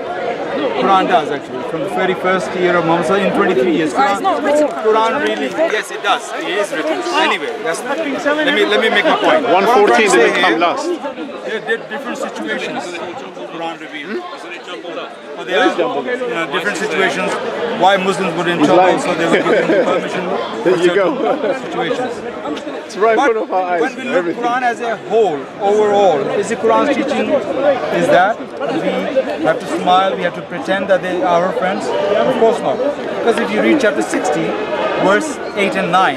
Speaker 2: Quran does actually, from the 31st year of Muhammad in 23 years.
Speaker 1: Oh, it's not written.
Speaker 2: Quran really, yes, it does. It is written. Anyway, let me make my point.
Speaker 3: 114 didn't come last.
Speaker 2: There are different situations. Quran revealed. So there are different situations why Muslims were in trouble,
Speaker 3: lying.
Speaker 2: so they were given permission.
Speaker 3: There you go.
Speaker 2: Situations.
Speaker 3: It's right in
Speaker 2: But
Speaker 3: front of our eyes.
Speaker 2: when we look
Speaker 3: Everything.
Speaker 2: Quran as a whole, overall, is the Quran's teaching is that we have to smile, we have to pretend that they are our friends? Of course not. Because if you read chapter 60, verse 8 and 9,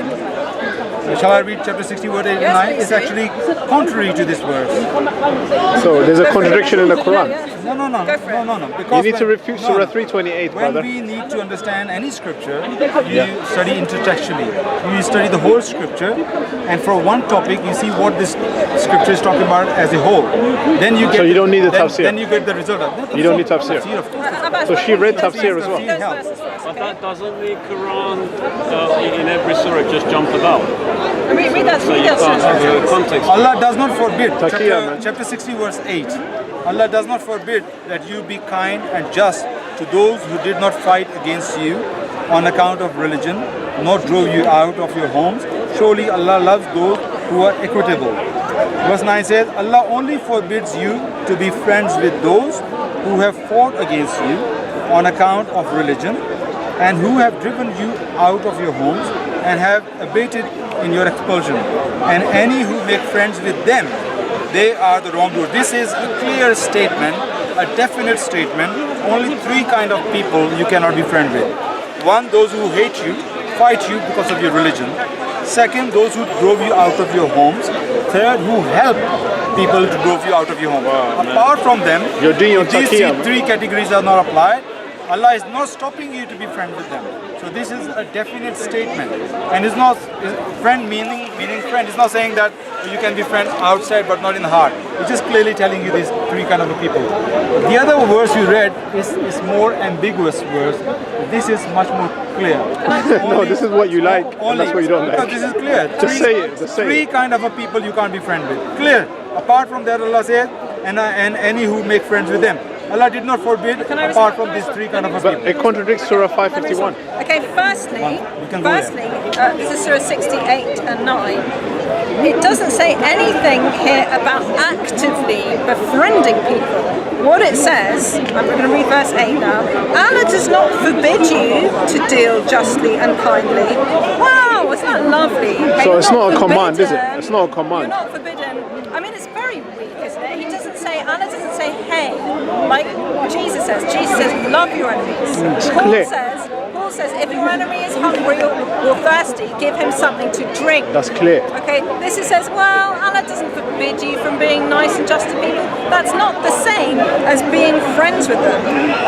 Speaker 2: shall I read chapter 60, verse 8 and 9? It's actually contrary to this verse.
Speaker 3: So there's a contradiction in the Quran.
Speaker 2: No.
Speaker 1: Go for it.
Speaker 2: No.
Speaker 3: You
Speaker 2: Because
Speaker 3: need to
Speaker 2: when-
Speaker 3: refute
Speaker 2: no,
Speaker 3: Surah
Speaker 2: no.
Speaker 3: 328,
Speaker 2: When
Speaker 3: brother.
Speaker 2: we need to understand any scripture, you study intertextually. You study the whole scripture, and for one topic, you see what this scripture is talking about as a whole. Then you get.
Speaker 3: So you don't need the tafsir?
Speaker 2: Then you get the result of that.
Speaker 3: You don't need tafsir?
Speaker 2: Of course.
Speaker 3: So she read tafsir as well.
Speaker 1: Those verses first,
Speaker 4: But
Speaker 1: okay?
Speaker 4: that doesn't the Quran in every surah just jump about.
Speaker 1: Read that.
Speaker 4: So
Speaker 1: Read
Speaker 4: you've got
Speaker 1: that.
Speaker 4: the context.
Speaker 2: Allah does not forbid.
Speaker 3: Taqqiya, man.
Speaker 2: Chapter 60, verse 8. Allah does not forbid that you be kind and just to those who did not fight against you on account of religion, nor drove you out of your homes. Surely Allah loves those who are equitable. Verse 9 says, Allah only forbids you to be friends with those who have fought against you on account of religion and who have driven you out of your homes and have abated in your expulsion. And any who make friends with them, they are the wrongdoers. This is a clear statement, a definite statement. Only three kind of people you cannot be friends with. One, those who hate you, fight you because of your religion. Second, those who drove you out of your homes. Third, who help people to drove you out of your home. Apart from them,
Speaker 3: You're doing your
Speaker 2: if these
Speaker 3: taqqiya, man.
Speaker 2: three categories are not applied, Allah is not stopping you to be friends with them. So this is a definite statement, and it's not friend meaning friend. It's not saying that you can be friends outside but not in the heart. It's just clearly telling you these three kind of people. The other verse you read is more ambiguous verse. This is much more clear.
Speaker 3: No, this is what you like, and that's what you don't
Speaker 2: because
Speaker 3: like.
Speaker 2: this is clear.
Speaker 3: Just say it, just say
Speaker 2: Three
Speaker 3: it.
Speaker 2: kind of a people you can't be friends with. Clear. Apart from that, Allah says, and any who make friends with them. Allah did not forbid apart from these three kind of a
Speaker 3: But
Speaker 2: people.
Speaker 3: it contradicts Surah 551.
Speaker 1: Okay, firstly,
Speaker 2: can go
Speaker 1: this is Surah 68 and 9. It doesn't say anything here about actively befriending people. What it says, I'm going to read verse 8 now. Allah does not forbid you to deal justly and kindly. Wow, isn't that lovely? Okay,
Speaker 3: So
Speaker 1: you're
Speaker 3: it's not a command, is it?
Speaker 1: forbidden.
Speaker 3: It's not a command.
Speaker 1: You're not forbidden. I mean, it's very weak, isn't it? He doesn't say, Allah doesn't say, hey, like Jesus says. Jesus says, love your enemies.
Speaker 3: clear.
Speaker 1: Paul says, if your enemy is hungry or thirsty, give him something to drink.
Speaker 3: That's clear.
Speaker 1: Okay, this is says, well, Allah doesn't forbid you from being nice and just to people. That's not the same as being friends with them.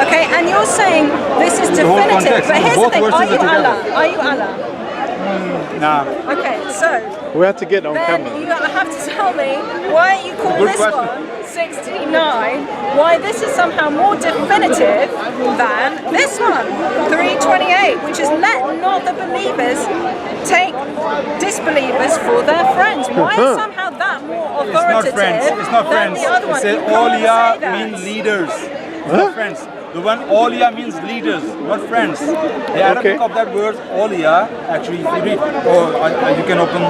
Speaker 1: Okay, and you're saying this is
Speaker 2: The whole
Speaker 1: definitive.
Speaker 2: context,
Speaker 1: But here's the
Speaker 2: both
Speaker 1: thing,
Speaker 2: verses
Speaker 1: are you
Speaker 2: are together.
Speaker 1: Allah? Are you Allah?
Speaker 2: Nah.
Speaker 1: Okay, so
Speaker 3: We have to get on
Speaker 1: then
Speaker 3: camera.
Speaker 1: you have to tell me why you call
Speaker 2: Good
Speaker 1: this
Speaker 2: question.
Speaker 1: one 69, why this is somehow more definitive than this one, 328, which is let not the believers take disbelievers for their friends. Why is somehow that more
Speaker 2: It's not
Speaker 1: authoritative
Speaker 2: friends. It's not
Speaker 1: than
Speaker 2: friends.
Speaker 1: the other
Speaker 2: It
Speaker 1: one?
Speaker 2: says
Speaker 1: You can't
Speaker 2: Awliya
Speaker 1: say that.
Speaker 2: means leaders. It's not friends. The one Awliya means leaders, not friends. The Arabic of that word Awliya, actually, if you read, you can open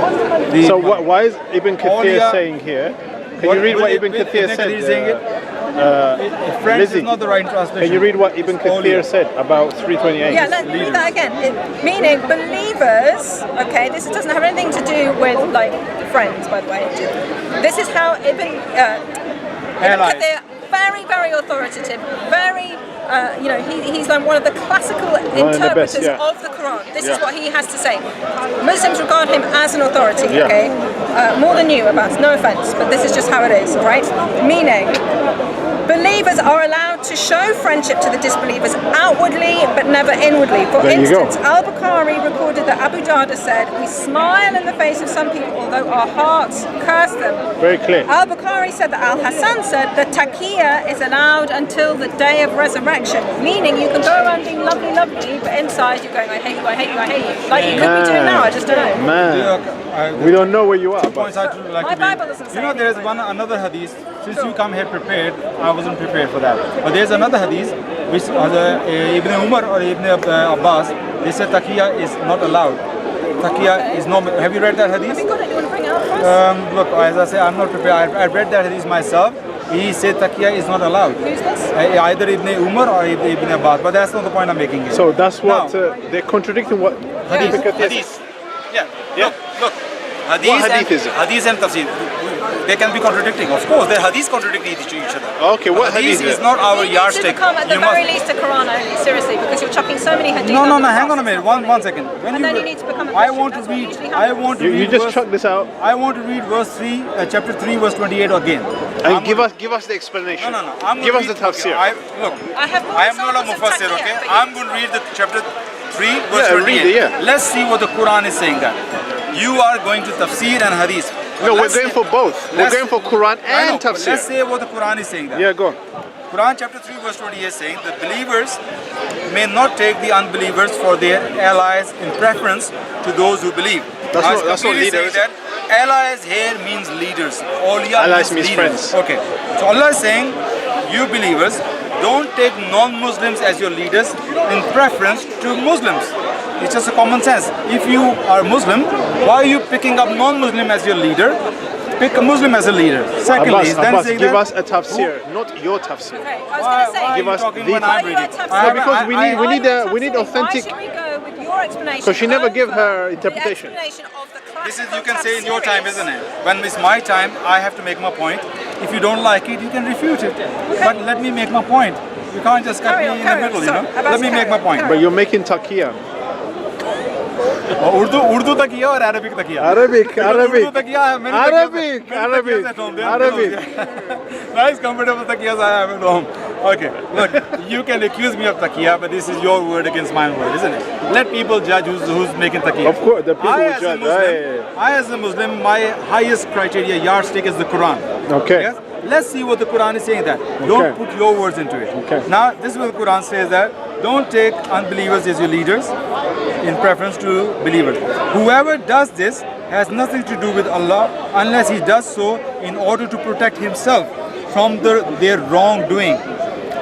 Speaker 2: the.
Speaker 3: So why is Ibn Kathir
Speaker 2: Awliya-
Speaker 3: saying here? Can you read what Ibn Kathir
Speaker 2: He's
Speaker 3: said?
Speaker 2: saying it. Friends
Speaker 3: Lizzie,
Speaker 2: is not the right translation.
Speaker 3: Can you read what Ibn Kathir
Speaker 2: Awliya.
Speaker 3: said about 328?
Speaker 1: Yeah, let me read that again. Meaning believers, okay, this doesn't have anything to do with like friends, by the way. This is how Ibn
Speaker 2: Allies.
Speaker 1: Kathir, very, very authoritative, very, he's like one of the classical
Speaker 3: of the
Speaker 1: interpreters
Speaker 3: best, yeah.
Speaker 1: of the Quran. This is
Speaker 3: Yeah.
Speaker 1: what he has to say. Muslims regard him as an authority,
Speaker 3: Yeah.
Speaker 1: okay? More than you, about no offense, but this is just how it is, all right? Meaning, Believers are allowed to show friendship to the disbelievers outwardly but never inwardly. For
Speaker 3: There you go.
Speaker 1: instance, Al-Bukhari recorded that Abu Darda said, "We smile in the face of some people although our hearts curse them."
Speaker 3: Very clear.
Speaker 1: Al-Bukhari said that Al-Hassan said that taqqiya is allowed until the day of resurrection, meaning you can go around being lovely, lovely, but inside you're going, "I hate you, I hate you, I hate you." Like you could be doing now, I just don't know.
Speaker 3: Man, we don't know where you are.
Speaker 2: Points
Speaker 3: But
Speaker 2: I'd like
Speaker 1: My
Speaker 2: to
Speaker 1: Bible
Speaker 2: make.
Speaker 1: doesn't say
Speaker 2: You know, there is another hadith. Since you come here prepared, I wasn't prepared for that. But there's another hadith which Ibn Umar or Ibn Abbas, they said taqqiya is not allowed. Taqqiya is not. Have you read that hadith?
Speaker 1: Have you got it? Do you want to bring it up for us?
Speaker 2: Look, as I say, I'm not prepared. I read that hadith myself. He said taqqiya is not allowed.
Speaker 1: Who's this?
Speaker 2: Either Ibn Umar or Ibn Abbas. But that's not the point I'm making here.
Speaker 3: so that's what
Speaker 2: Now,
Speaker 3: they're contradicting what
Speaker 2: hadith.
Speaker 3: Ibn Kathir said.
Speaker 2: Hadith. Yeah.
Speaker 3: Yeah.
Speaker 2: Look. Hadith,
Speaker 3: What hadith is it?
Speaker 2: Hadith and tafsir. They can be contradicting. Of course, the hadiths contradict each other.
Speaker 3: Okay, what
Speaker 2: Hadith
Speaker 3: hadith
Speaker 2: is not our
Speaker 1: You need to
Speaker 2: yardstick.
Speaker 1: become at the
Speaker 2: You
Speaker 1: very
Speaker 2: must-
Speaker 1: least a Quran only, seriously, because you're chucking so many hadith.
Speaker 2: No,
Speaker 1: under the
Speaker 2: hang
Speaker 1: bus,
Speaker 2: on a
Speaker 1: it's
Speaker 2: minute.
Speaker 1: not funny.
Speaker 2: One second.
Speaker 1: And then you need to become a
Speaker 2: I
Speaker 1: Christian.
Speaker 2: want to
Speaker 1: That's what
Speaker 2: read.
Speaker 1: usually
Speaker 2: I
Speaker 1: happens.
Speaker 2: want to
Speaker 3: You
Speaker 2: read.
Speaker 3: just
Speaker 2: verse-
Speaker 3: chuck this out
Speaker 2: I want to read verse 3, chapter 3, verse 28 again.
Speaker 3: and
Speaker 2: I'm
Speaker 3: give
Speaker 2: gonna-
Speaker 3: us the explanation.
Speaker 2: No. I'm
Speaker 3: Give
Speaker 2: gonna
Speaker 3: us the
Speaker 2: read-
Speaker 3: tafsir.
Speaker 2: Okay, look,
Speaker 1: I have more
Speaker 2: I am not a
Speaker 1: examples of
Speaker 2: mufassir,
Speaker 1: taqqiya,
Speaker 2: okay?
Speaker 1: but
Speaker 2: I'm going to read the chapter 3, verse
Speaker 3: Yeah,
Speaker 2: 28.
Speaker 3: read it, yeah.
Speaker 2: Let's see what the Quran is saying that. You are going to tafsir and hadith.
Speaker 3: No, we're
Speaker 2: Let's
Speaker 3: going
Speaker 2: say-
Speaker 3: for both. We're
Speaker 2: let's-
Speaker 3: going for Quran
Speaker 2: I know,
Speaker 3: and
Speaker 2: but let's
Speaker 3: tafsir.
Speaker 2: say what the Quran is saying that.
Speaker 3: Yeah, go on.
Speaker 2: Quran chapter 3 verse 28 is saying that believers may not take the unbelievers for their allies in preference to those who believe.
Speaker 3: That's
Speaker 2: Now,
Speaker 3: not-
Speaker 2: it's
Speaker 3: that's not
Speaker 2: completely
Speaker 3: leader,
Speaker 2: saying
Speaker 3: is
Speaker 2: that allies here means leaders. Awliya
Speaker 3: Allies means
Speaker 2: leaders.
Speaker 3: friends.
Speaker 2: Okay. So Allah is saying, you believers, don't take non-Muslims as your leaders in preference to Muslims. It's just a common sense. If you are Muslim, why are you picking up non-Muslim as your leader? Pick a Muslim as a leader. Secondly,
Speaker 3: Abbas,
Speaker 2: saying
Speaker 3: give
Speaker 2: that-
Speaker 3: us a tafsir, not your tafsir.
Speaker 1: Okay, I was
Speaker 2: Why
Speaker 1: going to say.
Speaker 2: are
Speaker 3: Give
Speaker 2: you
Speaker 3: us
Speaker 2: talking
Speaker 3: the-
Speaker 2: when
Speaker 1: Why
Speaker 2: I'm
Speaker 1: are you
Speaker 2: reading?
Speaker 1: at tafsir?
Speaker 3: No, because we need-
Speaker 1: Why
Speaker 3: need
Speaker 1: are you at
Speaker 3: we need
Speaker 1: tafsir?
Speaker 3: authentic-
Speaker 1: Why should we go with your explanation?
Speaker 3: Because she never give her
Speaker 1: over
Speaker 3: interpretation.
Speaker 1: The explanation of the
Speaker 2: This is,
Speaker 1: classical
Speaker 2: you can say in your
Speaker 1: tafsiris?
Speaker 2: time, isn't it? When it's my time, I have to make my point. If you don't like it, you can refute it. But let me make my point. You can't just cut
Speaker 1: Carry
Speaker 2: me
Speaker 1: on,
Speaker 2: in the
Speaker 1: carry on.
Speaker 2: middle, you
Speaker 1: Sorry,
Speaker 2: know?
Speaker 1: Abbas,
Speaker 2: Let me make my
Speaker 1: carry on,
Speaker 2: point.
Speaker 1: carry
Speaker 3: But you're making taqqiya.
Speaker 2: Urdu तकिया और Arabic तकिया.
Speaker 3: Arabic.
Speaker 2: Urdu तकिया है, many
Speaker 3: Arabic,
Speaker 2: taqiyas- many taqiyas at home. They are
Speaker 3: Arabic.
Speaker 2: Nice, comfortable taqiyas I have at home. Okay, look, you can accuse me of taqiyya, but this is your word against my word, isn't it? Let people judge who's making taqiyya.
Speaker 3: Of course, the people
Speaker 2: I
Speaker 3: will
Speaker 2: as a
Speaker 3: judge.
Speaker 2: Muslim, I as a Muslim, my highest criteria, yardstick is the Quran.
Speaker 3: Okay.
Speaker 2: Yes? Let's see what the Quran is saying that. Don't put your words into it.
Speaker 3: Okay.
Speaker 2: Now, this is what the Quran says that don't take unbelievers as your leaders in preference to believers. Whoever does this has nothing to do with Allah unless he does so in order to protect himself from their wrongdoing.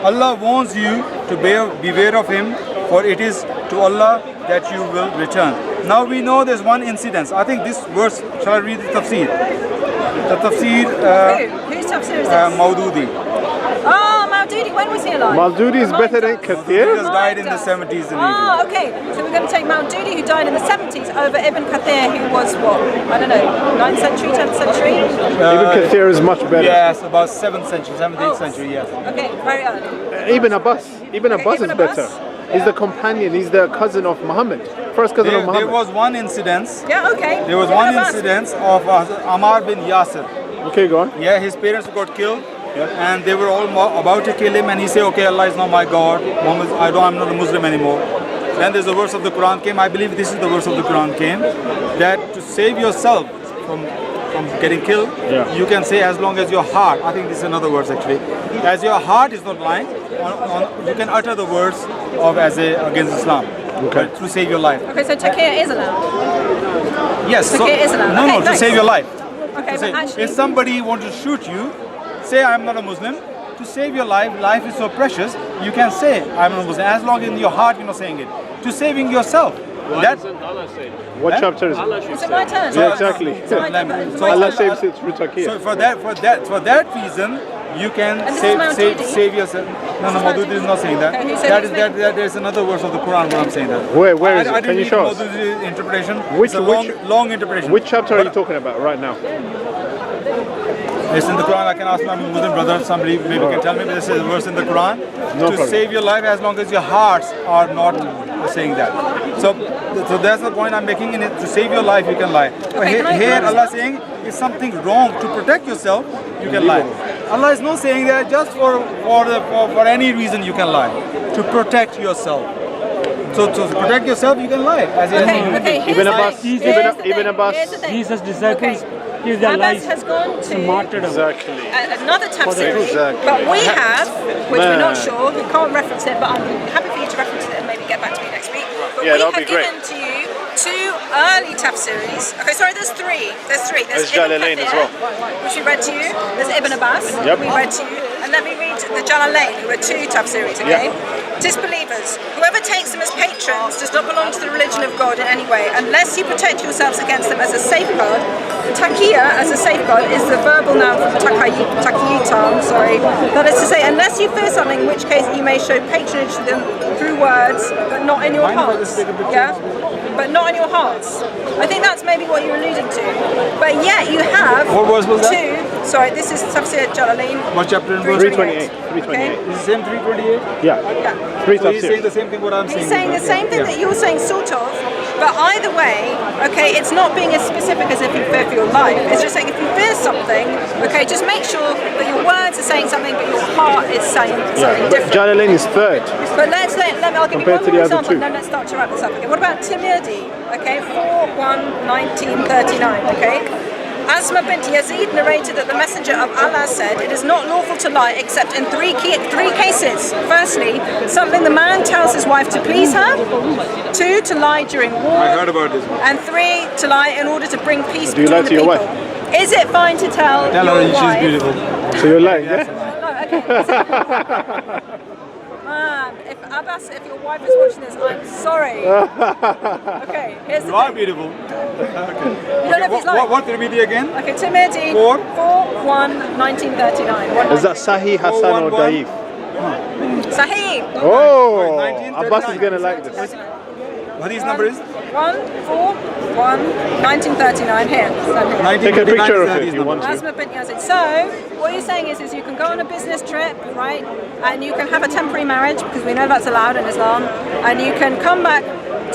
Speaker 2: Allah warns you to beware of him, for it is to Allah that you will return. Now we know there's one incident. I think this verse, shall I read the tafsir? The tafsir,
Speaker 1: Whose tafsir is this?
Speaker 2: Maududi.
Speaker 1: Oh, Maududi, when was he alive?
Speaker 3: Maududi is better than
Speaker 2: He
Speaker 3: Kathir.
Speaker 2: just died in the 70s in Egypt.
Speaker 1: Ah, okay. So we're going to take Maududi, who died in the 70s, over Ibn Kathir, who was what? I don't know, 9th century, 10th century?
Speaker 3: Ibn Kathir is much better.
Speaker 2: Yes, about 7th century, 7th, 8th
Speaker 1: Oh.
Speaker 2: century, yes.
Speaker 1: Okay, very early.
Speaker 3: Ibn Abbas. Ibn Abbas
Speaker 1: Ibn
Speaker 3: is
Speaker 1: Abbas.
Speaker 3: better. He's the companion. He's the cousin of Muhammad. First cousin of
Speaker 2: There
Speaker 3: Muhammad.
Speaker 2: was one incident.
Speaker 1: Yeah, okay.
Speaker 2: There was
Speaker 1: Ibn
Speaker 2: one
Speaker 1: Abbas.
Speaker 2: incident of Ammar bin Yasir.
Speaker 3: Okay, go on.
Speaker 2: Yeah, his parents got killed, and they were all about to kill him, and he said, "Okay, Allah is not my God. Muhammad, I'm not a Muslim anymore." Then there's a verse of the Quran came. I believe this is the verse of the Quran came, that to save yourself from getting killed, you can say as long as your heart. I think this is another verse actually. As your heart is not lying, you can utter the words of against Islam.
Speaker 3: Okay.
Speaker 2: To save your life.
Speaker 1: Okay, so taqqiya is allowed.
Speaker 2: Yes. So,
Speaker 1: Taqqiya is allowed.
Speaker 2: no,
Speaker 1: Okay,
Speaker 2: to
Speaker 1: thanks.
Speaker 2: save your life.
Speaker 1: Okay,
Speaker 2: To say,
Speaker 1: but actually...
Speaker 2: if somebody wants to shoot you, say I'm not a Muslim. To save your life, life is so precious. You can say I'm not a Muslim as long as in your heart you're not saying it. To saving yourself. That
Speaker 3: What chapter is it?
Speaker 1: Is it my turn?
Speaker 3: Yeah, exactly.
Speaker 1: It's my turn. It's my
Speaker 3: Allah
Speaker 1: turn.
Speaker 3: saves it through taqqiya.
Speaker 2: so for that reason, you can
Speaker 1: And this is Maududi?
Speaker 2: save yourself. No, Maududi is not saying that.
Speaker 1: Okay, who said
Speaker 2: That
Speaker 1: his
Speaker 2: is
Speaker 1: name?
Speaker 2: that there's another verse of the Quran where I'm saying that.
Speaker 3: Where is
Speaker 2: I
Speaker 3: it? Can
Speaker 2: didn't
Speaker 3: you
Speaker 2: read
Speaker 3: show us?
Speaker 2: Maududi's interpretation.
Speaker 3: Which-
Speaker 2: it's a
Speaker 3: which-
Speaker 2: long interpretation.
Speaker 3: Which chapter are
Speaker 2: But
Speaker 3: you talking about right now?
Speaker 2: It's in the Quran. I can ask my Muslim brother. Somebody maybe can tell me. But this is a verse in the Quran.
Speaker 3: No
Speaker 2: to
Speaker 3: problem.
Speaker 2: save your life as long as your hearts are not saying that. So that's the point I'm making. In it, to save your life, you can lie. But
Speaker 1: Okay, can I
Speaker 2: here
Speaker 1: ask
Speaker 2: Allah
Speaker 1: that?
Speaker 2: saying if something wrong to protect yourself, you can lie. Allah is not saying that just for any reason you can lie. To protect yourself. So to protect yourself, you can lie. As in
Speaker 1: Okay, here's
Speaker 3: Ibn
Speaker 1: the
Speaker 3: Abbas,
Speaker 1: thing.
Speaker 3: Ibn
Speaker 1: Here's the thing.
Speaker 3: Abbas.
Speaker 1: Here's the thing.
Speaker 4: Jesus' disciples,
Speaker 1: Okay.
Speaker 4: here's their
Speaker 1: Abbas
Speaker 4: lives.
Speaker 1: has gone to
Speaker 4: Martyrdom.
Speaker 3: Exactly.
Speaker 1: another tafsir,
Speaker 3: Exactly.
Speaker 1: but we have, which we're not
Speaker 3: Man.
Speaker 1: sure, we can't reference it, but I'm happy for you to reference it and maybe get back to me next week. But
Speaker 3: Yeah,
Speaker 1: we
Speaker 3: that'll
Speaker 1: have
Speaker 3: be great.
Speaker 1: given to you 2 early tafsirs. Okay, sorry, there's 3. There's
Speaker 3: There's
Speaker 1: Ibn
Speaker 3: Jalalain as
Speaker 1: Kathir,
Speaker 3: well.
Speaker 1: which we read to you. There's Ibn Abbas,
Speaker 3: Yep.
Speaker 1: we read to you. And let me read the Jalalain, who are 2 tafsirs, okay? Disbelievers, whoever takes them as patrons does not belong to the religion of God in any way, unless you protect yourselves against them as a safeguard. Taqqiya, as a safeguard, is the verbal noun from taqqiya, sorry. That is to say, unless you fear something, in which case you may show patronage to them through words, but not in your hearts. Yeah? But not in your hearts. I think that's maybe what you're alluding to. But yet you have
Speaker 2: What verse was that?
Speaker 1: 2. Sorry, this is Tafsir Jalalain.
Speaker 2: what chapter and verse?
Speaker 3: 328. 328.
Speaker 1: Okay?
Speaker 2: Is the same 328?
Speaker 3: Yeah.
Speaker 1: Yeah.
Speaker 3: Three
Speaker 2: So he's saying
Speaker 3: tafsirs.
Speaker 2: the same thing what I'm saying.
Speaker 1: He's saying the same thing
Speaker 2: Yeah.
Speaker 1: that you're saying, sort of. But either way, okay, it's not being as specific as if you fear for your life. It's just saying if you fear something, okay, just make sure that your words are saying something, but your heart is saying something
Speaker 3: Yeah. But
Speaker 1: different.
Speaker 3: Jalalain is third.
Speaker 1: But I'll give you
Speaker 3: Compared
Speaker 1: one
Speaker 3: to the
Speaker 1: more
Speaker 3: other
Speaker 1: example,
Speaker 3: two.
Speaker 1: and then let's start to wrap this up. Okay, what about Tirmidhi? Okay, 4/1/1939. Okay. Asma bint Yazid narrated that the Messenger of Allah said, "It is not lawful to lie except in three cases. Firstly, something the man tells his wife to please her. 2, to lie during war.
Speaker 2: I heard about this one.
Speaker 1: And 3, to lie in order to bring peace
Speaker 3: Do you
Speaker 1: between
Speaker 3: lie
Speaker 1: the
Speaker 3: to your
Speaker 1: people." Is it fine to tell
Speaker 2: Tell
Speaker 1: your
Speaker 2: her she's
Speaker 1: wife?
Speaker 2: beautiful.
Speaker 3: So you're lying, yeah?
Speaker 1: No, okay. Man, if Abbas, if your wife is watching this, I'm sorry. Okay, here's the
Speaker 2: You are
Speaker 1: thing.
Speaker 2: beautiful.
Speaker 1: You don't know if he's lying.
Speaker 2: What Tirmidhi again?
Speaker 1: Okay, Tirmidhi, 4/1/1939.
Speaker 3: Is that Sahih, Hassan, or
Speaker 2: 411?
Speaker 3: Daif?
Speaker 1: Sahih.
Speaker 3: Oh,
Speaker 2: 1939.
Speaker 3: Abbas is going to like this.
Speaker 2: Hadith number is?
Speaker 1: 1/4/1/1939 here.
Speaker 3: Take a picture of it
Speaker 2: Hadith
Speaker 3: if you
Speaker 2: number.
Speaker 3: want to.
Speaker 1: Asma bint Yazid. So, what you're saying is you can go on a business trip, right? And you can have a temporary marriage, because we know that's allowed in Islam. And you can come back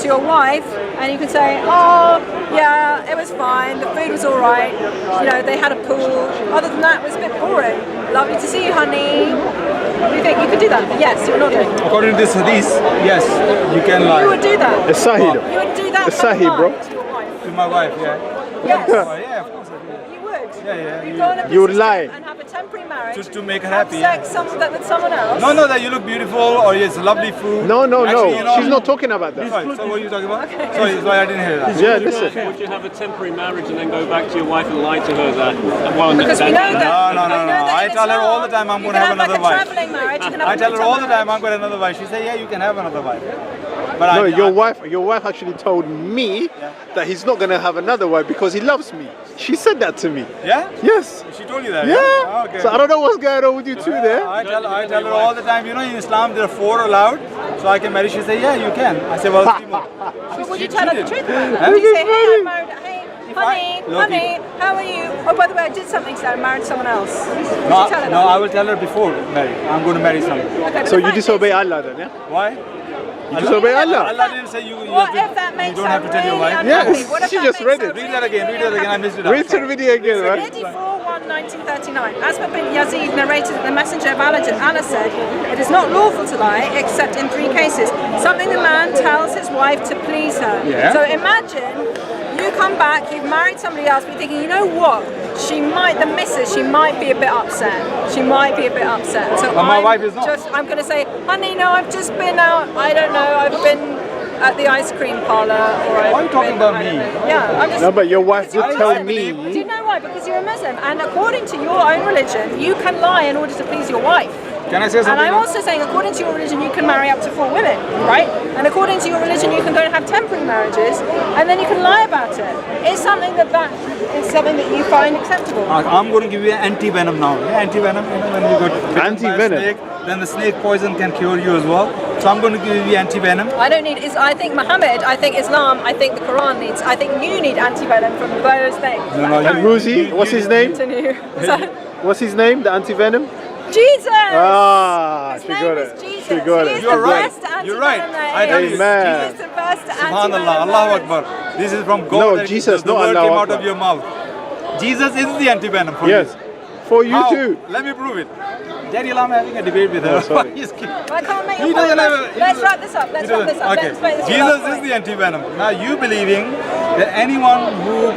Speaker 1: to your wife and you can say, oh, yeah, it was fine, the food was all right, you know, they had a pool. Other than that, it was a bit boring. Lovely to see you, honey. Do you think you could do that? Yes, you're nodding.
Speaker 2: According to this hadith, yes, you can lie.
Speaker 1: You would do that.
Speaker 3: It's Sahih though.
Speaker 1: You would do that.
Speaker 3: It's
Speaker 1: for
Speaker 3: Sahih, bro.
Speaker 1: life to your wife.
Speaker 2: To my wife, yeah.
Speaker 1: Yes.
Speaker 2: Oh, yeah, of course I do.
Speaker 1: You would.
Speaker 2: Yeah.
Speaker 1: You'd go on a
Speaker 3: You would
Speaker 1: business
Speaker 3: lie.
Speaker 1: trip and have a temporary marriage.
Speaker 2: To make her
Speaker 1: have
Speaker 2: happy,
Speaker 1: sex with someone else.
Speaker 2: No, that you look beautiful or it's lovely food.
Speaker 3: No.
Speaker 2: Actually, you know-
Speaker 3: She's not talking about that.
Speaker 2: Sorry, so what are you talking about? Sorry, I didn't hear that.
Speaker 3: Yeah, listen.
Speaker 5: Would you have a temporary marriage and then go back to your wife and lie to her that? Well,
Speaker 1: Because we know that.
Speaker 2: No.
Speaker 1: we know that
Speaker 2: I
Speaker 1: in
Speaker 2: tell her
Speaker 1: Islam,
Speaker 2: all the time I'm
Speaker 1: you
Speaker 2: gonna
Speaker 1: can
Speaker 2: have another
Speaker 1: like
Speaker 2: wife.
Speaker 1: a traveling marriage. You can have
Speaker 2: I
Speaker 1: a
Speaker 2: tell her all the
Speaker 1: full-time
Speaker 2: time I'm going to have another wife. She say, yeah, you can have another wife. But
Speaker 3: No,
Speaker 2: I,
Speaker 3: your wife actually told me that he's not gonna have another wife because he loves me. She said that to me.
Speaker 2: Yeah?
Speaker 3: Yes.
Speaker 2: She told you that?
Speaker 3: Yeah.
Speaker 2: Oh, okay.
Speaker 3: So I don't know what's going on with you two there.
Speaker 2: I tell her all the time, you know, in Islam there are 4 allowed, so I can marry. She say, yeah, you can. I say, well, 3 more.
Speaker 1: But would you tell her the truth about that?
Speaker 2: Huh?
Speaker 1: Would you say, hey, I'm married, hey,
Speaker 2: Look,
Speaker 1: honey, how are you? Oh, by the way, I did something today, I married someone else. Would you
Speaker 2: No,
Speaker 1: tell her
Speaker 2: no,
Speaker 1: that?
Speaker 2: I will tell her before marry. I'm going to marry someone.
Speaker 1: Okay, but
Speaker 3: So
Speaker 1: the
Speaker 3: you
Speaker 1: fact
Speaker 3: disobey
Speaker 1: is,
Speaker 3: Allah then, yeah?
Speaker 2: Why?
Speaker 3: You disobey Allah.
Speaker 2: Allah didn't say you
Speaker 1: What
Speaker 2: have
Speaker 1: if that makes
Speaker 2: you don't have to tell your
Speaker 1: really
Speaker 2: wife.
Speaker 3: Yeah,
Speaker 1: unhappy? What if
Speaker 3: she
Speaker 1: that
Speaker 3: just
Speaker 1: makes
Speaker 3: read
Speaker 1: her
Speaker 3: it.
Speaker 2: Read that again,
Speaker 1: really
Speaker 2: read that again. I
Speaker 1: unhappy?
Speaker 2: missed it out.
Speaker 3: Read the video again, right?
Speaker 1: 1939. Asma bint Yazid narrated that the Messenger of Allah said, "It is not lawful to lie except in 3 cases. Something the man tells his wife to please her."
Speaker 2: Yeah.
Speaker 1: So imagine you come back, you've married somebody else, but you're thinking, you know what? She might be a bit upset. She might be a bit upset. So
Speaker 2: But my wife is not.
Speaker 1: I'm going to say, honey, no, I've just been out. I don't know. I've been at the ice cream parlor, or
Speaker 2: Why are you talking about
Speaker 1: I don't
Speaker 2: me?
Speaker 1: know. Yeah, I'm just.
Speaker 3: No, but your wife did
Speaker 2: I
Speaker 3: tell
Speaker 2: believe-
Speaker 3: me.
Speaker 1: Do you know why? Because you're a Muslim, and according to your own religion, you can lie in order to please your wife.
Speaker 2: Can I say something?
Speaker 1: And I'm also saying, according to your religion, you can marry up to 4 women, right? And according to your religion, you can go and have temporary marriages, and then you can lie about it. It's something that is something that you find acceptable.
Speaker 2: I'm going to give you an anti-venom now. Yeah, anti-venom, you know, when you got bitten by a
Speaker 3: Anti-venom?
Speaker 2: snake, then the snake poison can cure you as well. So I'm going to give you anti-venom.
Speaker 1: I don't need. I think Muhammad. I think Islam. I think the Quran needs. I think you need anti-venom from those things.
Speaker 2: No,
Speaker 3: And Ruzi, what's his name?
Speaker 1: Continue. So,
Speaker 3: What's his name? The anti-venom?
Speaker 1: Jesus.
Speaker 3: Ah,
Speaker 1: His
Speaker 3: she
Speaker 1: name
Speaker 3: got
Speaker 1: is
Speaker 3: it.
Speaker 1: Jesus.
Speaker 3: She got
Speaker 1: He
Speaker 3: it.
Speaker 1: is
Speaker 2: You're
Speaker 1: the
Speaker 2: right.
Speaker 1: best
Speaker 2: You're right.
Speaker 1: anti-venom
Speaker 2: I tell
Speaker 1: there
Speaker 2: you,
Speaker 1: is.
Speaker 3: Amen.
Speaker 1: He's the best
Speaker 2: Subhanallah,
Speaker 1: anti-venom
Speaker 2: Allahu
Speaker 1: there is.
Speaker 2: Akbar. This is from God.
Speaker 3: No,
Speaker 2: that
Speaker 3: Jesus,
Speaker 2: the
Speaker 3: not
Speaker 2: word
Speaker 3: Allahu
Speaker 2: came out
Speaker 3: Akbar.
Speaker 2: of your mouth. Jesus is the anti-venom for
Speaker 3: Yes.
Speaker 2: you.
Speaker 3: For you
Speaker 2: How?
Speaker 3: too.
Speaker 2: Let me prove it. Daniel, I'm having a debate with her.
Speaker 3: sorry.
Speaker 2: He's kidding.
Speaker 1: I can't make
Speaker 2: He
Speaker 1: a
Speaker 2: doesn't
Speaker 1: point.
Speaker 2: have a-
Speaker 1: Let's wrap this up. Let's wrap this up.
Speaker 2: Okay.
Speaker 1: Let's make this
Speaker 2: Jesus
Speaker 1: last
Speaker 2: is
Speaker 1: point.
Speaker 2: the anti-venom. Now you believing that anyone who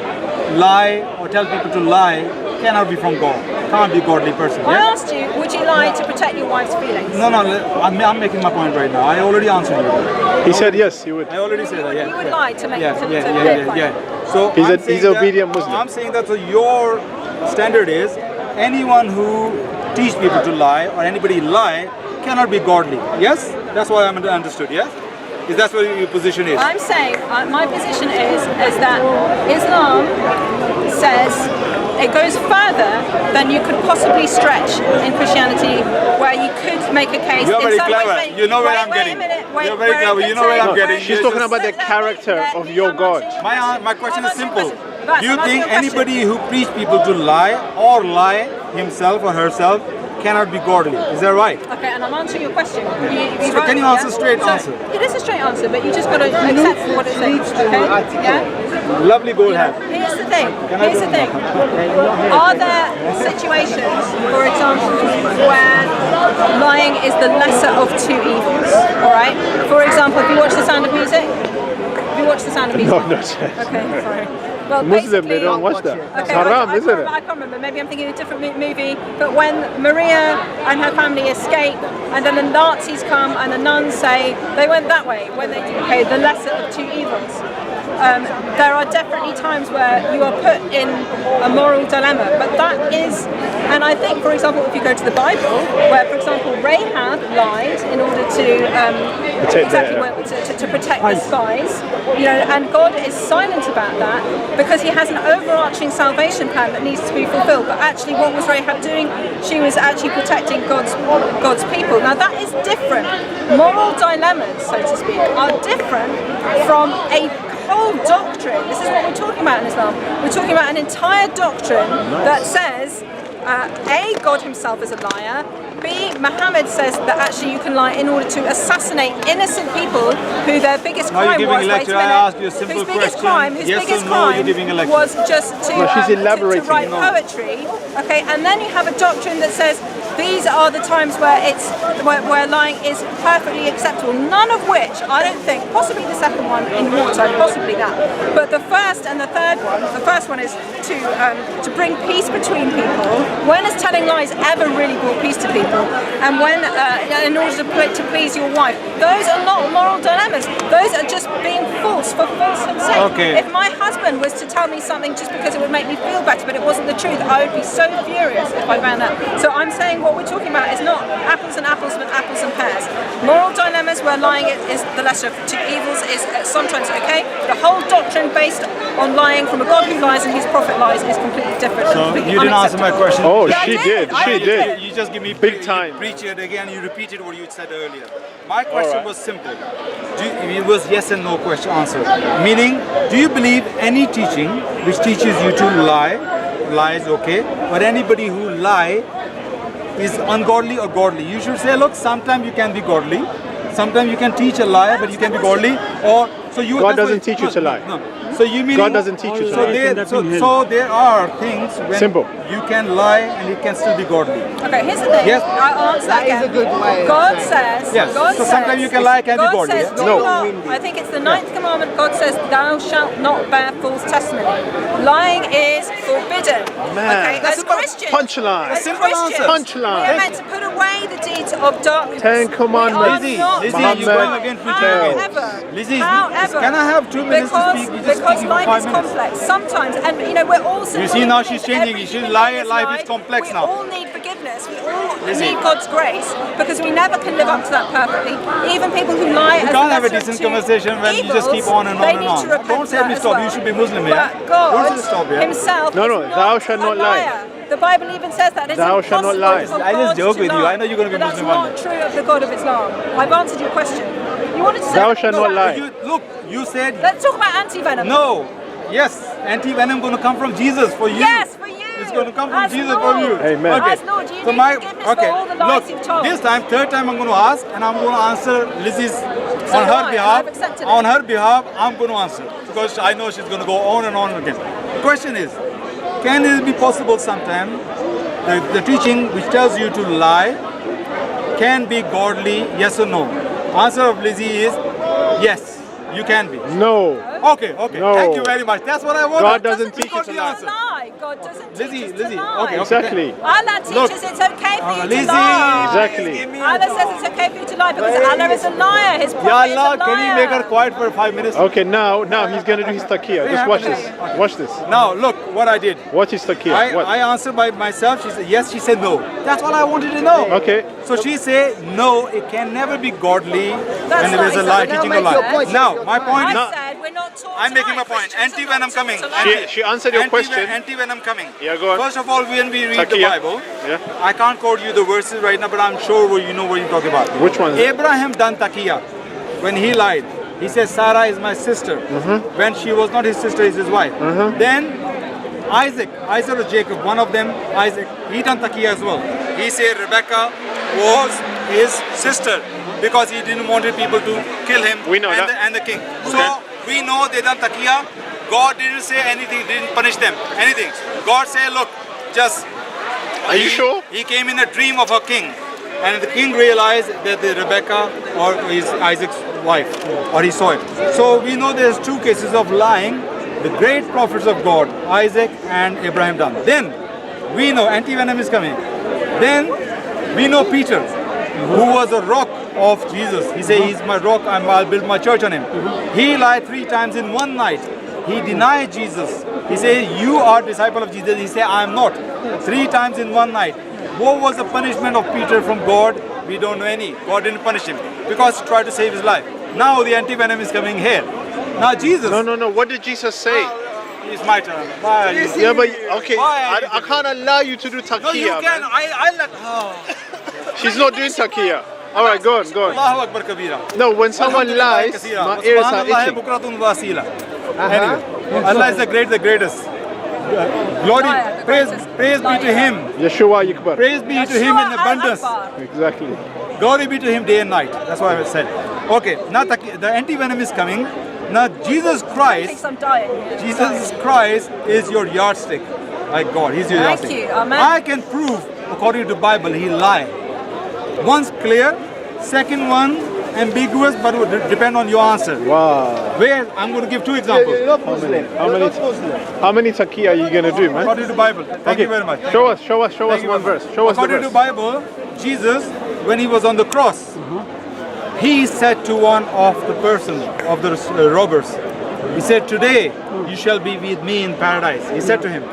Speaker 2: lie or tell people to lie cannot be from God. Can't be a godly person.
Speaker 1: I
Speaker 2: Yeah?
Speaker 1: asked you, would you lie to protect your wife's feelings?
Speaker 2: No, I'm making my point right now. I already answered you.
Speaker 3: He said yes, he would.
Speaker 2: I already said that. Yeah.
Speaker 1: You would lie to make
Speaker 2: Yeah,
Speaker 1: to
Speaker 2: yeah,
Speaker 1: to
Speaker 2: yeah,
Speaker 1: live
Speaker 2: yeah,
Speaker 1: like
Speaker 2: yeah.
Speaker 1: that.
Speaker 2: So
Speaker 3: He's
Speaker 2: I'm
Speaker 3: a-
Speaker 2: saying
Speaker 3: he's an
Speaker 2: that-
Speaker 3: obedient Muslim.
Speaker 2: I'm saying that so your standard is anyone who teach people to lie or anybody lie cannot be godly. Yes, that's what I'm understood. Yes, is that what your position is?
Speaker 1: I'm saying my position is that Islam says it goes further than you could possibly stretch in Christianity, where you could make a case.
Speaker 2: You're
Speaker 1: in
Speaker 2: very
Speaker 1: some
Speaker 2: clever.
Speaker 1: ways,
Speaker 2: You know where
Speaker 1: wait,
Speaker 2: I'm
Speaker 1: wait
Speaker 2: getting.
Speaker 1: A minute, wait,
Speaker 2: You're very
Speaker 1: wait,
Speaker 2: clever. You know where I'm getting.
Speaker 3: She's talking about the character of your God.
Speaker 2: My question is simple.
Speaker 1: Bas,
Speaker 2: Do you
Speaker 1: I'm asking
Speaker 2: think
Speaker 1: a question.
Speaker 2: anybody who preach people to lie or lie himself or herself cannot be godly? Is that right?
Speaker 1: Okay, and I'm answering your question.
Speaker 2: So can you answer straight answer?
Speaker 1: It is a straight answer, but you just got to accept what it says. Okay? Yeah.
Speaker 2: Lovely gold hat.
Speaker 1: Here's the thing. Here's the thing. Are there situations, for example, where lying is the lesser of two evils? All right. For example, have you watched The Sound of Music? Have you watched The Sound of Music?
Speaker 3: No, not yet.
Speaker 1: Okay, sorry. Well,
Speaker 3: Muslim, they
Speaker 1: basically-
Speaker 3: don't watch that. It's
Speaker 1: Okay,
Speaker 3: haram,
Speaker 1: I
Speaker 3: isn't
Speaker 1: can't,
Speaker 3: it?
Speaker 1: I can't remember. Maybe I'm thinking of a different movie. But when Maria and her family escape, and then the Nazis come, and the nuns say they went that way when they did. Okay, the lesser of two evils. There are definitely times where you are put in a moral dilemma, but that is, and I think, for example, if you go to the Bible, where, for example, Rahab lied in order to to protect the spies, you know, and God is silent about that because He has an overarching salvation plan that needs to be fulfilled. But actually, what was Rahab doing? She was actually protecting God's people. Now that is different. Moral dilemmas, so to speak, are different from a whole doctrine. This is what we're talking about in Islam. We're talking about an entire doctrine that says A, God himself is a liar. B, Muhammad says that actually you can lie in order to assassinate innocent people who their biggest
Speaker 2: Now you're
Speaker 1: crime
Speaker 2: giving
Speaker 1: was,
Speaker 2: a lecture. I asked you a simple
Speaker 1: whose biggest
Speaker 2: question.
Speaker 1: crime, whose
Speaker 2: Yes or
Speaker 1: biggest
Speaker 2: no,
Speaker 1: crime
Speaker 2: you're giving a lecture.
Speaker 1: was just to,
Speaker 3: No, she's
Speaker 1: to
Speaker 3: elaborating,
Speaker 1: write
Speaker 3: no.
Speaker 1: poetry. Okay, and then you have a doctrine that says these are the times where where lying is perfectly acceptable. None of which I don't think, possibly the second one in wartime, possibly that, but the first and the third one. The first one is to bring peace between people. When has telling lies ever really brought peace to people? And when in order to please your wife, those are not moral dilemmas. Those are just being false for falsehood's sake.
Speaker 2: Okay.
Speaker 1: If my husband was to tell me something just because it would make me feel better, but it wasn't the truth, I would be so furious if I found that. So I'm saying what we're talking about is not apples and apples, but apples and pears. Moral dilemmas where lying is the lesser of two evils is sometimes okay. The whole doctrine based on lying from a God who lies and his prophet lies is completely different. and
Speaker 2: So
Speaker 1: completely
Speaker 2: you didn't answer my
Speaker 1: unacceptable.
Speaker 2: question.
Speaker 3: Oh,
Speaker 1: Yeah, I
Speaker 3: she
Speaker 1: did.
Speaker 3: did.
Speaker 1: I
Speaker 3: She
Speaker 1: did.
Speaker 3: did.
Speaker 2: You just give me
Speaker 3: Big time.
Speaker 2: You preach it again. You repeated what you said earlier. My question
Speaker 3: right.
Speaker 2: was simple. It was yes and no question answer. Meaning, do you believe any teaching which teaches you to lie is okay, but anybody who lie is ungodly or godly? You should say, look, sometimes you can be godly, sometimes you can teach a lie, but you can be godly, or so you.
Speaker 3: God
Speaker 2: that's
Speaker 3: doesn't
Speaker 2: what-
Speaker 3: teach you to lie.
Speaker 2: No. So you mean
Speaker 3: God doesn't teach you to
Speaker 2: so
Speaker 3: lie.
Speaker 2: there, so there are things when
Speaker 3: Simple.
Speaker 2: you can lie and it can still be godly.
Speaker 1: Okay, here's the thing.
Speaker 2: Yes.
Speaker 1: I'll answer that again.
Speaker 6: is a good way of
Speaker 1: God
Speaker 6: saying
Speaker 1: says.
Speaker 2: Yes.
Speaker 1: God
Speaker 2: So
Speaker 1: says,
Speaker 2: sometimes you can lie, can be
Speaker 1: God
Speaker 2: godly,
Speaker 1: says,
Speaker 2: yeah?
Speaker 1: do
Speaker 3: No.
Speaker 1: not- I think it's the ninth commandment. God says, "Thou shalt not bear false testimony." Lying is forbidden.
Speaker 3: Man.
Speaker 1: Okay, as Christians.
Speaker 3: Punchline.
Speaker 1: As
Speaker 2: Simple
Speaker 1: Christians,
Speaker 2: answer.
Speaker 3: Punchline.
Speaker 1: we are meant to put away the deeds of darkness.
Speaker 3: 10 Commandments.
Speaker 1: We are not
Speaker 2: Lizzie,
Speaker 1: meant
Speaker 2: you're
Speaker 1: to
Speaker 2: going
Speaker 1: lie.
Speaker 2: against preaching again.
Speaker 1: However,
Speaker 2: Lizzie,
Speaker 1: however,
Speaker 2: can I have 2 minutes to
Speaker 1: because,
Speaker 2: speak? You're just
Speaker 1: because
Speaker 2: speaking for
Speaker 1: life
Speaker 2: 5
Speaker 1: is
Speaker 2: minutes.
Speaker 1: complex. Sometimes, and you know, we're all.
Speaker 2: You see, now she's changing.
Speaker 1: Every
Speaker 2: She's
Speaker 1: human
Speaker 2: life
Speaker 1: being
Speaker 2: is complex
Speaker 1: we
Speaker 2: now.
Speaker 1: all need forgiveness. We all
Speaker 2: Lizzie.
Speaker 1: need God's grace because we never can live up to that perfectly. Even people who lie.
Speaker 2: You can't have a decent conversation when you just keep on and on and on. Don't say me stop. You should be Muslim, yeah?
Speaker 1: But God
Speaker 2: Don't say stop, yeah?
Speaker 1: himself
Speaker 3: No, no,
Speaker 1: is
Speaker 3: thou
Speaker 1: not
Speaker 3: shalt
Speaker 1: a
Speaker 3: not lie.
Speaker 1: liar. The Bible even says that it's
Speaker 3: Thou shalt not lie.
Speaker 1: impossible for
Speaker 2: I just
Speaker 1: God
Speaker 2: joke
Speaker 1: to
Speaker 2: with you.
Speaker 1: lie.
Speaker 2: I know you're gonna be
Speaker 1: But
Speaker 2: Muslim
Speaker 1: that's
Speaker 2: one
Speaker 1: not
Speaker 2: day.
Speaker 1: true of the God of Islam. I've answered your question. You wanted to say
Speaker 3: Thou shalt not lie.
Speaker 2: Look, you said
Speaker 1: Let's talk about anti-venom.
Speaker 2: no. Yes, anti-venom going to come from Jesus for you.
Speaker 1: Yes, for you.
Speaker 2: It's going to come from
Speaker 1: As
Speaker 2: Jesus
Speaker 1: Lord.
Speaker 2: for you.
Speaker 3: Amen.
Speaker 1: As Lord, you need forgiveness for all the lies you've told.
Speaker 2: This time, third time I'm going to ask and I'm going to answer Lizzie's
Speaker 1: So
Speaker 2: on
Speaker 1: do
Speaker 2: her
Speaker 1: I, and
Speaker 2: behalf.
Speaker 1: I've accepted it.
Speaker 2: On her behalf, I'm going to answer because I know she's going to go on and on again. The question is, can it be possible sometime the teaching which tells you to lie can be godly, yes or no? Answer of Lizzie is yes, you can be.
Speaker 3: No.
Speaker 2: Okay,
Speaker 3: No.
Speaker 2: thank you very much. That's what I wanted.
Speaker 3: God doesn't teach you
Speaker 2: got
Speaker 3: to
Speaker 2: the
Speaker 3: lie.
Speaker 2: answer.
Speaker 1: God doesn't
Speaker 2: Lizzie,
Speaker 1: teach us
Speaker 2: Lizzie,
Speaker 1: to lie.
Speaker 2: okay.
Speaker 3: Exactly.
Speaker 1: Allah teaches
Speaker 2: Look.
Speaker 1: it's okay for you to
Speaker 2: Lizzie,
Speaker 1: lie.
Speaker 3: Exactly.
Speaker 2: give me a-
Speaker 1: Allah says it's okay for you to lie because Allah is a liar. His
Speaker 2: Ya
Speaker 1: prophet is a
Speaker 2: Allah,
Speaker 1: liar.
Speaker 2: can you make her quiet for 5 minutes?
Speaker 3: Okay, now he's gonna do his taqqiya. Just watch this. Watch this.
Speaker 2: Now, look what I did.
Speaker 3: Watch his taqqiya. What?
Speaker 2: I answered by myself. She said yes. She said no. That's all I wanted to know.
Speaker 3: Okay.
Speaker 2: So she said no. It can never be godly
Speaker 1: That's
Speaker 2: when there is a
Speaker 1: not
Speaker 2: lie,
Speaker 1: exactly-
Speaker 2: teaching a
Speaker 1: Now make your
Speaker 2: lie.
Speaker 1: point.
Speaker 2: Now, my point.
Speaker 1: I
Speaker 2: Now,
Speaker 1: said we're not taught
Speaker 2: I'm
Speaker 1: to
Speaker 2: making
Speaker 1: lie.
Speaker 2: my point.
Speaker 1: Christians are
Speaker 2: Anti-venom
Speaker 1: not
Speaker 2: coming.
Speaker 1: taught to lie.
Speaker 3: She answered your question.
Speaker 2: Anti-venom coming.
Speaker 3: Yeah, go on.
Speaker 2: First of all, when we read the
Speaker 3: Taqqiya.
Speaker 2: Bible,
Speaker 3: Yeah.
Speaker 2: I can't quote you the verses right now, but I'm sure you know what you're talking about.
Speaker 3: Which one?
Speaker 2: Abraham done taqqiya when he lied. He says Sarah is my sister. When she was not his sister, is his wife. Then Isaac or Jacob, one of them, Isaac, he done taqqiya as well. He said Rebecca was his sister because he didn't want people to kill him
Speaker 3: We know
Speaker 2: and,
Speaker 3: that.
Speaker 2: and the king. So we know they done taqqiya. God didn't say anything, didn't punish them, anything. God said, look, just...
Speaker 3: Are you sure?
Speaker 2: He came in a dream of a king. And the king realized that the Rebecca or is Isaac's wife, or he saw it. So we know there's two cases of lying. The great prophets of God, Isaac and Abraham done. Then we know anti-venom is coming. Then we know Peter, who was a rock of Jesus. He said, he's my rock, I'll build my church on him. He lied 3 times in one night. He denied Jesus. He said, you are disciple of Jesus. He said, I am not. 3 times in one night. What was the punishment of Peter from God? We don't know any. God didn't punish him because he tried to save his life. Now the anti-venom is coming here. Now Jesus.
Speaker 3: No. What did Jesus say?
Speaker 2: It's my turn. Why are you?
Speaker 3: Yeah, but okay,
Speaker 2: Why?
Speaker 3: I can't allow you to do taqqiya.
Speaker 2: No, you can.
Speaker 3: Man.
Speaker 2: I let.
Speaker 3: She's not doing taqqiya. All right, go on.
Speaker 2: Allahu Akbar kabira.
Speaker 3: No, when someone lies, my ears are itching.
Speaker 2: Anyway, Allah is the greatest. Glory,
Speaker 1: Liar, the
Speaker 2: praise
Speaker 1: greatest
Speaker 2: be to
Speaker 1: liar.
Speaker 2: Him.
Speaker 3: Yeshua Yikbar.
Speaker 2: Praise be to Him in abundance.
Speaker 3: Exactly.
Speaker 2: Glory be to Him day and night. That's what I said. Okay, now the anti-venom is coming. Now Jesus Christ,
Speaker 1: I'm dying.
Speaker 2: Jesus Christ is your yardstick. Like God, He's your
Speaker 1: Thank
Speaker 2: yardstick.
Speaker 1: you, amen.
Speaker 2: I can prove, according to Bible, He lied. One's clear, second one ambiguous, but would depend on your answer.
Speaker 3: Wow.
Speaker 2: Where I'm going to give 2 examples.
Speaker 3: How many taqqiya are you gonna do, man?
Speaker 2: According to Bible. Thank you very much.
Speaker 3: Show us
Speaker 2: Thank you
Speaker 3: one
Speaker 2: very
Speaker 3: verse.
Speaker 2: much.
Speaker 3: Show us the
Speaker 2: According to
Speaker 3: verse.
Speaker 2: Bible, Jesus, when He was on the cross, He said to one of the person, of the robbers, He said, today you shall be with me in paradise. He said to him.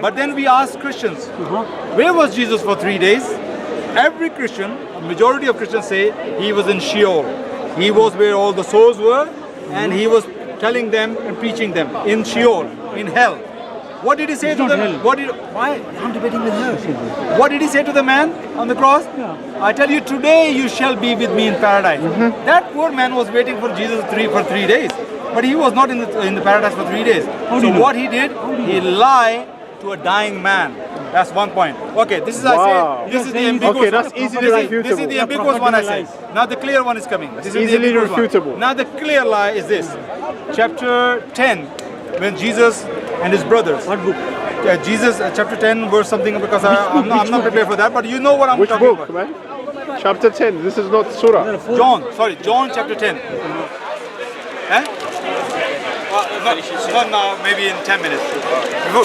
Speaker 2: But then we ask Christians, where was Jesus for 3 days? Every Christian, majority of Christians say He was in Sheol. He was where all the souls were, and He was telling them and preaching them in Sheol, in hell. What did He say to them? Why? I'm debating with her. What did He say to the man on the cross? I tell you, today you shall be with me in paradise. That poor man was waiting for Jesus for 3 days. But he was not in the paradise for 3 days. So what he did, he lied to a dying man. That's one point. Okay, this is
Speaker 3: Wow.
Speaker 2: I say. This is the ambiguous.
Speaker 3: Okay, that's
Speaker 2: one.
Speaker 3: easily
Speaker 2: This is
Speaker 3: refutable.
Speaker 2: the ambiguous one I say. Now the clear one is coming. This is the
Speaker 3: Easily
Speaker 2: ambiguous one.
Speaker 3: refutable.
Speaker 2: Now the clear lie is this. Chapter 10, when Jesus and his brothers.
Speaker 4: What book?
Speaker 2: Jesus, chapter 10, verse something, because I'm not prepared for that. But you know what I'm
Speaker 3: Which
Speaker 2: talking
Speaker 3: book,
Speaker 2: about.
Speaker 3: man? Chapter 10. This is not surah.
Speaker 2: John chapter 10. Eh? Not now, maybe in 10 minutes.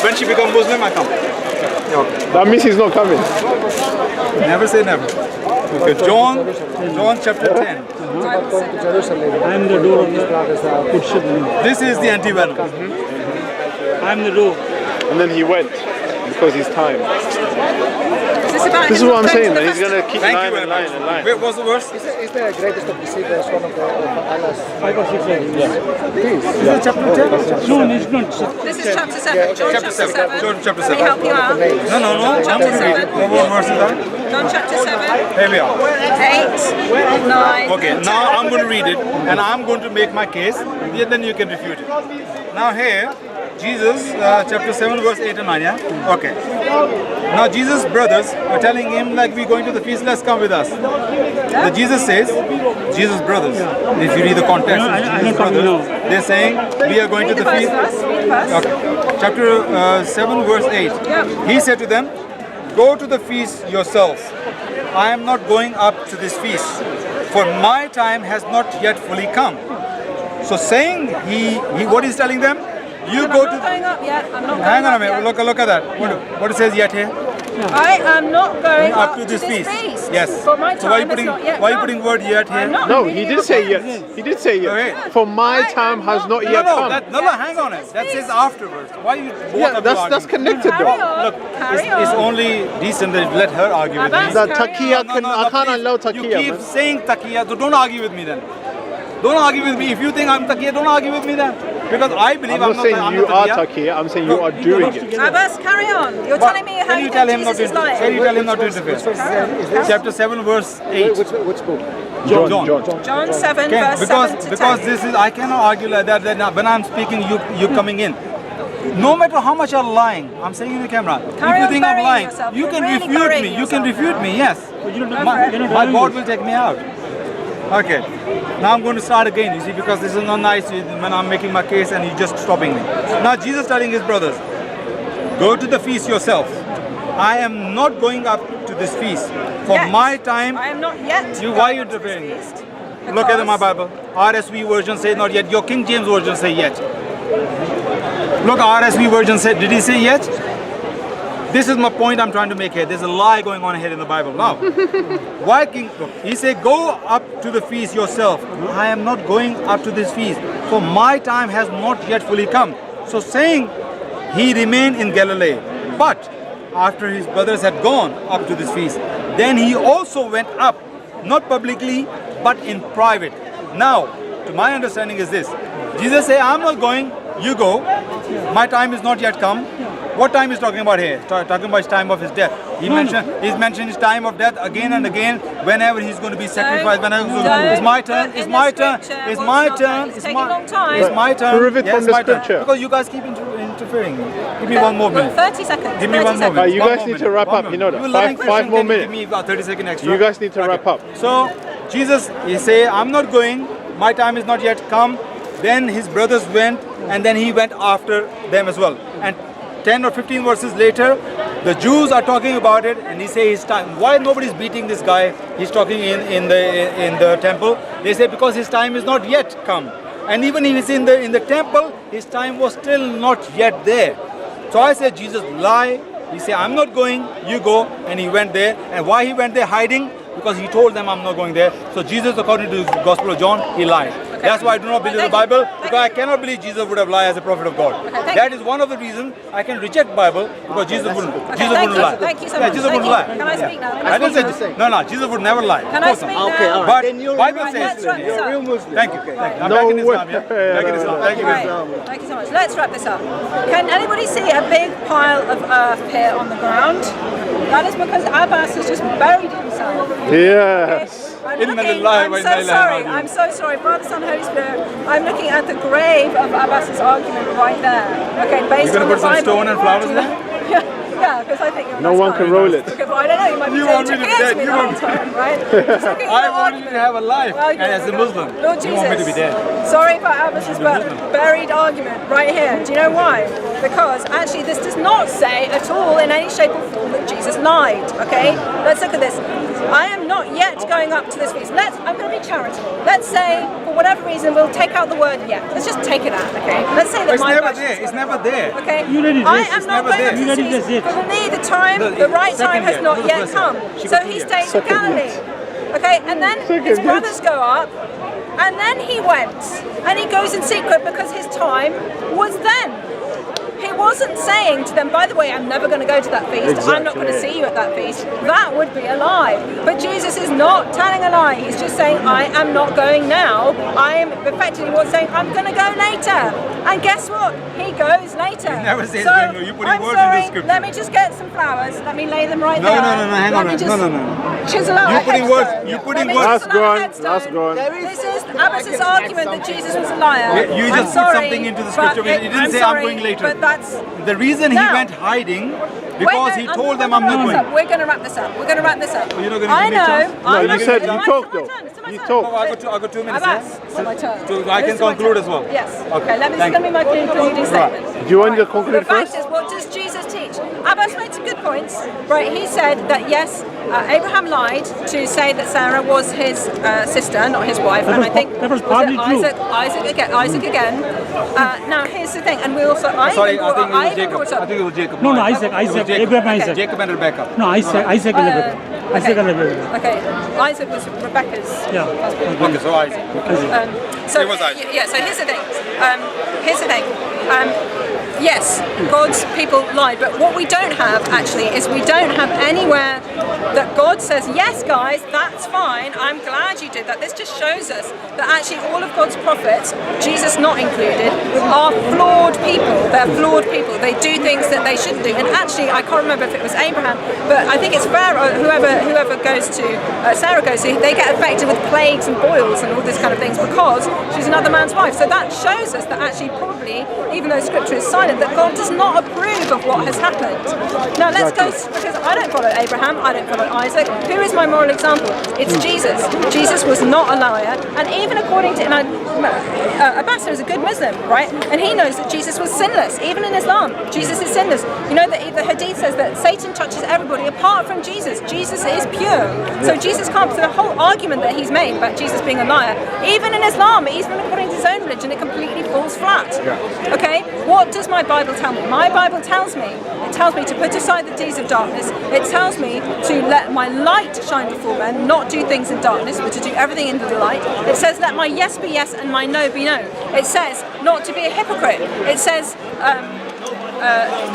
Speaker 2: When she becomes Muslim, I come.
Speaker 3: That means he's not coming.
Speaker 2: Never say never. Okay, John chapter 10.
Speaker 4: I am the door of the footstep.
Speaker 2: This is the anti-venom.
Speaker 4: I am the door.
Speaker 3: And then he went because he's time. This is
Speaker 1: This
Speaker 3: what I'm saying. That he's gonna keep
Speaker 2: Thank you
Speaker 3: lying
Speaker 2: very
Speaker 3: and
Speaker 2: much.
Speaker 3: lying and lying.
Speaker 2: Wait, what's the verse?
Speaker 6: Is the greatest of deceivers one of Allah's?
Speaker 4: 5 or 6
Speaker 2: Is it chapter 10?
Speaker 4: No, it's not.
Speaker 1: This is chapter 7. John
Speaker 2: Chapter 7. John chapter
Speaker 1: Let me
Speaker 2: 7.
Speaker 1: help you out.
Speaker 2: No. I'm
Speaker 1: Chapter
Speaker 2: going to read it.
Speaker 1: 7.
Speaker 2: What verse is that?
Speaker 1: John chapter 7.
Speaker 2: Here we are.
Speaker 1: 8, 9.
Speaker 2: Okay, now I'm going to read it and I'm going to make my case. Then you can refute it. Now here, Jesus, chapter 7, verse 8 and 9, yeah? Okay. Now Jesus' brothers are telling him, like, we're going to the feast, let's come with us. Then Jesus says, Jesus' brothers, if you read the context,
Speaker 4: No, I
Speaker 2: Jesus'
Speaker 4: don't come
Speaker 2: brothers,
Speaker 4: now.
Speaker 2: they're saying, we are going to
Speaker 1: Read
Speaker 2: the
Speaker 1: the
Speaker 2: feast.
Speaker 1: verse first. Read the verse.
Speaker 2: Okay. Chapter 7, verse 8.
Speaker 1: Yeah.
Speaker 2: He said to them, go to the feast yourselves. I am not going up to this feast, for my time has not yet fully come. So saying he what he's telling them, you
Speaker 1: I'm
Speaker 2: go
Speaker 1: not
Speaker 2: to.
Speaker 1: going up yet. I'm not going
Speaker 2: Hang on a
Speaker 1: up
Speaker 2: minute.
Speaker 1: yet.
Speaker 2: Look at that. What it says yet here?
Speaker 1: I am not going
Speaker 2: Up
Speaker 1: up
Speaker 2: to this feast.
Speaker 1: Yes.
Speaker 2: Yes.
Speaker 1: For my
Speaker 2: So why are you
Speaker 1: time
Speaker 2: putting
Speaker 1: has not yet
Speaker 2: why are you
Speaker 1: come.
Speaker 2: putting word yet here?
Speaker 1: I'm not
Speaker 3: No,
Speaker 1: reading
Speaker 3: he
Speaker 1: it
Speaker 3: did say
Speaker 1: again.
Speaker 3: yes. He did say yes.
Speaker 2: Okay.
Speaker 3: For my
Speaker 1: I
Speaker 3: time
Speaker 1: am
Speaker 3: has
Speaker 1: not
Speaker 3: not
Speaker 1: going
Speaker 3: yet
Speaker 2: No,
Speaker 3: come.
Speaker 2: no, hang on it. That says afterwards. Why you both
Speaker 3: Yeah,
Speaker 2: of you
Speaker 3: that's
Speaker 2: arguing?
Speaker 3: connected
Speaker 1: Carry
Speaker 3: though.
Speaker 1: on.
Speaker 2: Look,
Speaker 1: Carry
Speaker 2: it's
Speaker 1: on.
Speaker 2: only decent that you let her argue with me.
Speaker 1: Abbas,
Speaker 3: The
Speaker 1: carry
Speaker 3: taqqiya
Speaker 1: on.
Speaker 3: can I can't
Speaker 2: please.
Speaker 3: allow
Speaker 2: You
Speaker 3: taqqiya,
Speaker 2: keep
Speaker 3: man.
Speaker 2: saying taqqiya, so don't argue with me then. Don't argue with me. If you think I'm taqqiya, don't argue with me then. Because I believe
Speaker 3: I'm not saying
Speaker 2: I'm
Speaker 3: you
Speaker 2: not
Speaker 3: are
Speaker 2: taqqiya.
Speaker 3: taqqiya. I'm saying you are doing it.
Speaker 1: Abbas, carry on. You're
Speaker 2: But
Speaker 1: telling me how
Speaker 2: can
Speaker 1: you
Speaker 2: you tell
Speaker 1: think
Speaker 2: him not
Speaker 1: Jesus
Speaker 2: to
Speaker 1: is lying.
Speaker 2: can you tell him not to
Speaker 6: Which verse
Speaker 2: interfere?
Speaker 6: is this?
Speaker 2: Chapter 7 verse 8.
Speaker 6: Which book?
Speaker 2: John.
Speaker 1: John 7,
Speaker 2: Ken,
Speaker 1: verse 7 to
Speaker 2: because
Speaker 1: 10.
Speaker 2: this is I cannot argue like that. That when I'm speaking, you coming in. No matter how much you're lying, I'm saying in the camera.
Speaker 1: Carry
Speaker 2: if you
Speaker 1: on
Speaker 2: think I'm
Speaker 1: burying
Speaker 2: lying,
Speaker 1: yourself.
Speaker 2: you
Speaker 1: You're
Speaker 2: can
Speaker 1: really
Speaker 2: refute
Speaker 1: burying
Speaker 2: me. You can
Speaker 1: yourself
Speaker 2: refute
Speaker 1: now.
Speaker 2: me. Yes.
Speaker 4: But you're not
Speaker 2: My,
Speaker 4: you're not
Speaker 2: my
Speaker 4: doing
Speaker 2: board
Speaker 4: it.
Speaker 2: will take me out. Okay. Now I'm going to start again. You see, because this is not nice when I'm making my case and you're just stopping me. Now Jesus telling his brothers, go to the feast yourself. I am not going up to this feast. For
Speaker 1: Yet.
Speaker 2: my time.
Speaker 1: I am not yet.
Speaker 2: You why
Speaker 1: going
Speaker 2: you
Speaker 1: up to this
Speaker 2: interfering?
Speaker 1: feast,
Speaker 2: Look at my
Speaker 1: because-
Speaker 2: Bible. RSV version says not yet. Your King James version say yet. Look, RSV version said. Did he say yet? This is my point I'm trying to make here. There's a lie going on here in the Bible. Now, why King? Look, he said, go up to the feast yourself. I am not going up to this feast, for my time has not yet fully come. So saying, he remained in Galilee. But after his brothers had gone up to this feast, then he also went up, not publicly, but in private. Now, to my understanding is this. Jesus said, I'm not going, you go. My time is not yet come. What time is talking about here? Talking about his time of his death. He's mentioned his time of death again and again. Whenever he's going to be sacrificed, it's my turn. It's my turn. It's my turn.
Speaker 1: It's taking a long time.
Speaker 2: It's my turn.
Speaker 3: Prove it
Speaker 2: Yes,
Speaker 3: from the
Speaker 2: my turn.
Speaker 3: scripture.
Speaker 2: Because you guys keep interfering. Give me one more minute.
Speaker 1: 30 seconds.
Speaker 2: Give me
Speaker 1: 30
Speaker 2: one more
Speaker 1: seconds.
Speaker 2: minute.
Speaker 3: You
Speaker 2: One
Speaker 3: guys
Speaker 2: more
Speaker 3: need to
Speaker 2: minute.
Speaker 3: wrap
Speaker 2: One
Speaker 3: up, you
Speaker 2: more
Speaker 3: know
Speaker 2: minute.
Speaker 3: that.
Speaker 2: You learning
Speaker 3: Five
Speaker 2: Christian,
Speaker 3: more
Speaker 2: can you
Speaker 3: minutes.
Speaker 2: Give me about 30 seconds extra.
Speaker 3: You guys need to wrap up.
Speaker 2: So Jesus, he say, I'm not going. My time is not yet come. Then his brothers went, and then he went after them as well. And 10 or 15 verses later, the Jews are talking about it, and he say his time. Why nobody's beating this guy? He's talking in the temple. They say because his time is not yet come. And even if he's in the temple, his time was still not yet there. So I said, Jesus lie. He said, I'm not going, you go. And he went there. And why he went there hiding? Because he told them I'm not going there. So Jesus, according to the Gospel of John, he lied. That's why I do not believe the Bible, because I cannot believe Jesus would have lied as a prophet of God. That is one of the reasons I can reject Bible, because Jesus wouldn't lie.
Speaker 1: Thank you so
Speaker 2: Yeah,
Speaker 1: much.
Speaker 2: Jesus
Speaker 1: Thank
Speaker 2: wouldn't
Speaker 1: you.
Speaker 2: lie.
Speaker 1: Can I speak now? Can I
Speaker 2: I didn't
Speaker 1: speak
Speaker 2: say
Speaker 1: now?
Speaker 2: no, Jesus would never lie.
Speaker 1: Can I speak now?
Speaker 6: Okay, all right.
Speaker 2: But
Speaker 6: Then you're
Speaker 2: Bible
Speaker 1: Right,
Speaker 2: says,
Speaker 1: let's wrap this up.
Speaker 6: Muslim.
Speaker 2: thank you. I'm
Speaker 3: No
Speaker 2: back in
Speaker 3: way.
Speaker 2: Islam, yeah? Back in Islam. Thank you.
Speaker 1: Right. Thank you so much. Let's wrap this up. Can anybody see a big pile of earth here on the ground? That is because Abbas has just buried himself.
Speaker 3: Yes.
Speaker 1: I'm
Speaker 2: Inna
Speaker 1: looking,
Speaker 2: lillahi
Speaker 1: I'm
Speaker 2: wa
Speaker 1: so
Speaker 2: inna ilaihi
Speaker 1: sorry,
Speaker 2: raji'un.
Speaker 1: I'm so sorry, Father, Son, Holy Spirit. I'm looking at the grave of Abbas's argument right there. Okay, based
Speaker 2: You're gonna
Speaker 1: on
Speaker 2: put
Speaker 1: the
Speaker 2: some
Speaker 1: Bible.
Speaker 2: stone and flowers there?
Speaker 1: Yeah, because I think you're a
Speaker 3: No
Speaker 1: nice
Speaker 3: one
Speaker 1: guy.
Speaker 3: can roll it.
Speaker 1: Okay, but I don't know, you might be
Speaker 2: You
Speaker 1: saying
Speaker 2: want me to be
Speaker 1: taqqiya
Speaker 2: dead,
Speaker 1: to me
Speaker 2: you
Speaker 1: the
Speaker 2: want
Speaker 1: whole
Speaker 2: me-
Speaker 1: time, right? Just looking at
Speaker 2: I
Speaker 1: your
Speaker 2: want you
Speaker 1: argument.
Speaker 2: to have a life
Speaker 1: Well,
Speaker 2: as a Muslim.
Speaker 1: Lord
Speaker 2: You want me to be
Speaker 1: Jesus,
Speaker 2: dead.
Speaker 1: sorry for Abbas's buried argument right here. Do you know why? Because actually this does not say at all in any shape or form that Jesus lied, okay? Let's look at this. I am not yet going up to this feast. I'm going to be charitable. Let's say, for whatever reason, we'll take out the word yet. Let's just take it out, okay? Let's say that
Speaker 2: It's
Speaker 1: my
Speaker 2: never
Speaker 1: version
Speaker 2: there.
Speaker 1: is
Speaker 2: It's
Speaker 1: gonna
Speaker 2: never
Speaker 1: work.
Speaker 2: there.
Speaker 1: Okay?
Speaker 4: You already
Speaker 1: I
Speaker 4: did.
Speaker 1: am
Speaker 2: It's
Speaker 1: not
Speaker 2: never
Speaker 1: going
Speaker 2: there.
Speaker 1: up to
Speaker 4: You
Speaker 1: this
Speaker 4: already
Speaker 1: feast.
Speaker 4: did.
Speaker 1: For me, the time,
Speaker 2: No,
Speaker 1: the right
Speaker 2: second
Speaker 1: time has
Speaker 2: yet,
Speaker 1: not
Speaker 2: not the
Speaker 1: yet
Speaker 2: first
Speaker 1: come.
Speaker 2: yet. She
Speaker 1: So
Speaker 2: got
Speaker 1: he
Speaker 2: two yet.
Speaker 1: stays in Galilee. Okay, and then his brothers go up, and then he went, and he goes in secret because his time was then. He wasn't saying to them, by the way, I'm never going to go to that feast. I'm not going to see you at that feast. That would be a lie. But Jesus is not telling a lie. He's just saying, I am not going now. I am effectively what's saying, I'm going to go later. And guess what? He goes later.
Speaker 2: He never says
Speaker 1: so,
Speaker 2: going to. You're putting
Speaker 1: I'm
Speaker 2: words into
Speaker 1: sorry,
Speaker 2: scripture.
Speaker 1: let me just get some flowers. Let me lay them right
Speaker 2: No,
Speaker 1: there.
Speaker 2: no, no, no, hang
Speaker 1: Let
Speaker 2: on
Speaker 1: me
Speaker 2: a minute.
Speaker 1: just
Speaker 2: No, no, no.
Speaker 1: Chisel out
Speaker 2: You're
Speaker 1: a
Speaker 2: putting
Speaker 1: headstone.
Speaker 2: words- you're putting
Speaker 1: Let me
Speaker 2: words-
Speaker 1: chisel out a
Speaker 3: That's
Speaker 1: headstone.
Speaker 3: gone.
Speaker 1: This is Abbas's argument that Jesus was a liar.
Speaker 2: You
Speaker 1: I'm
Speaker 2: just put
Speaker 1: sorry,
Speaker 2: something into the scripture.
Speaker 1: but
Speaker 2: He didn't
Speaker 1: I'm
Speaker 2: say,
Speaker 1: sorry,
Speaker 2: I'm going later.
Speaker 1: But that's
Speaker 2: The reason he
Speaker 1: Now-
Speaker 2: went hiding, because he told them I'm not going.
Speaker 1: We're going to wrap this up. We're going to wrap this up.
Speaker 2: You're not gonna
Speaker 1: I
Speaker 2: give me a
Speaker 1: know.
Speaker 2: chance?
Speaker 3: No,
Speaker 1: I'm
Speaker 3: you
Speaker 1: not
Speaker 3: said
Speaker 1: gonna-
Speaker 3: you
Speaker 1: it's
Speaker 3: talked
Speaker 1: my
Speaker 3: though.
Speaker 1: turn, it's my
Speaker 3: You
Speaker 1: turn.
Speaker 3: talked.
Speaker 2: I got 2 minutes.
Speaker 1: Abbas,
Speaker 2: Yeah?
Speaker 1: it's my turn.
Speaker 2: So I can
Speaker 1: It's my
Speaker 2: conclude
Speaker 1: turn.
Speaker 2: as well.
Speaker 1: Yes.
Speaker 2: Okay,
Speaker 1: Okay, let me
Speaker 2: thank
Speaker 1: just give me my concluding statement.
Speaker 3: Do you want to
Speaker 1: The
Speaker 3: conclude
Speaker 1: fact
Speaker 3: first?
Speaker 1: is, what does Jesus teach? Abbas made some good points. Right, he said that yes, Abraham lied to say that Sarah was his sister, not his wife, and I think
Speaker 4: that was partly true.
Speaker 1: Isaac again. Now here's the thing, and we also
Speaker 2: Sorry, I think it was Jacob.
Speaker 4: No,
Speaker 2: I
Speaker 4: Isaac,
Speaker 2: think it was Jacob.
Speaker 4: Abraham, Isaac.
Speaker 2: Jacob and Rebecca.
Speaker 4: No, Isaac and Rebecca. Isaac and Rebecca.
Speaker 1: Okay, Isaac was Rebecca's husband.
Speaker 2: Okay, so Isaac.
Speaker 1: So
Speaker 2: It was Isaac.
Speaker 1: yeah. So here's the thing. Yes, God's people lied, but what we don't have actually is we don't have anywhere that God says, yes, guys, that's fine. I'm glad you did that. This just shows us that actually all of God's prophets, Jesus not included, are flawed people. They're flawed people. They do things that they shouldn't do. And actually, I can't remember if it was Abraham, but I think it's Pharaoh, whoever goes to, Sarah goes to, they get affected with plagues and boils and all this kind of things because she's another man's wife. So that shows us that actually probably, even though scripture is silent, that God does not approve of what has happened. Now let's go, because I don't follow Abraham, I don't follow Isaac. Who is my moral example? It's Jesus. Jesus was not a liar, and even according to, Abbas is a good Muslim, right? And he knows that Jesus was sinless. Even in Islam, Jesus is sinless. You know that the Hadith says that Satan touches everybody apart from Jesus. Jesus is pure. So Jesus can't, so the whole argument that he's made about Jesus being a liar, even in Islam, even according to his own religion, it completely falls flat. Okay? What does my Bible tell me? My Bible tells me, it tells me to put aside the deeds of darkness. It tells me to let my light shine before men, not do things in darkness, but to do everything in the light. It says let my yes be yes and my no be no. It says not to be a hypocrite. It says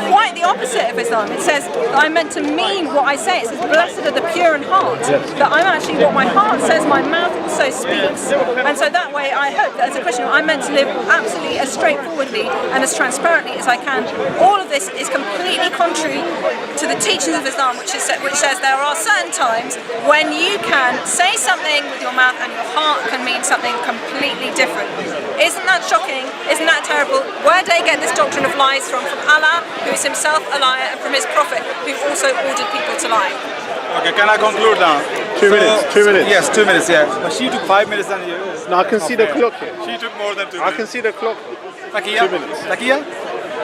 Speaker 1: quite the opposite of Islam. It says I'm meant to mean what I say. It says blessed are the pure in heart. That I'm actually what my heart says, my mouth also speaks. And so that way I hope that as a Christian I'm meant to live absolutely as straightforwardly and as transparently as I can. All of this is completely contrary to the teachings of Islam, which says there are certain times when you can say something with your mouth and your heart can mean something completely different. Isn't that shocking? Isn't that terrible? Where do they get this doctrine of lies from? From Allah, who is himself a liar, and from his prophet, who also ordered people to lie.
Speaker 2: Okay, can I conclude now?
Speaker 3: 2 minutes. 2 minutes.
Speaker 2: Yes, 2 minutes, yeah. But she took 5 minutes and you...
Speaker 3: No, I can see the clock here.
Speaker 2: She took more than 2
Speaker 3: I
Speaker 2: minutes.
Speaker 3: can see the clock.
Speaker 2: Taqqiya?
Speaker 3: 2 minutes.
Speaker 2: Taqqiya?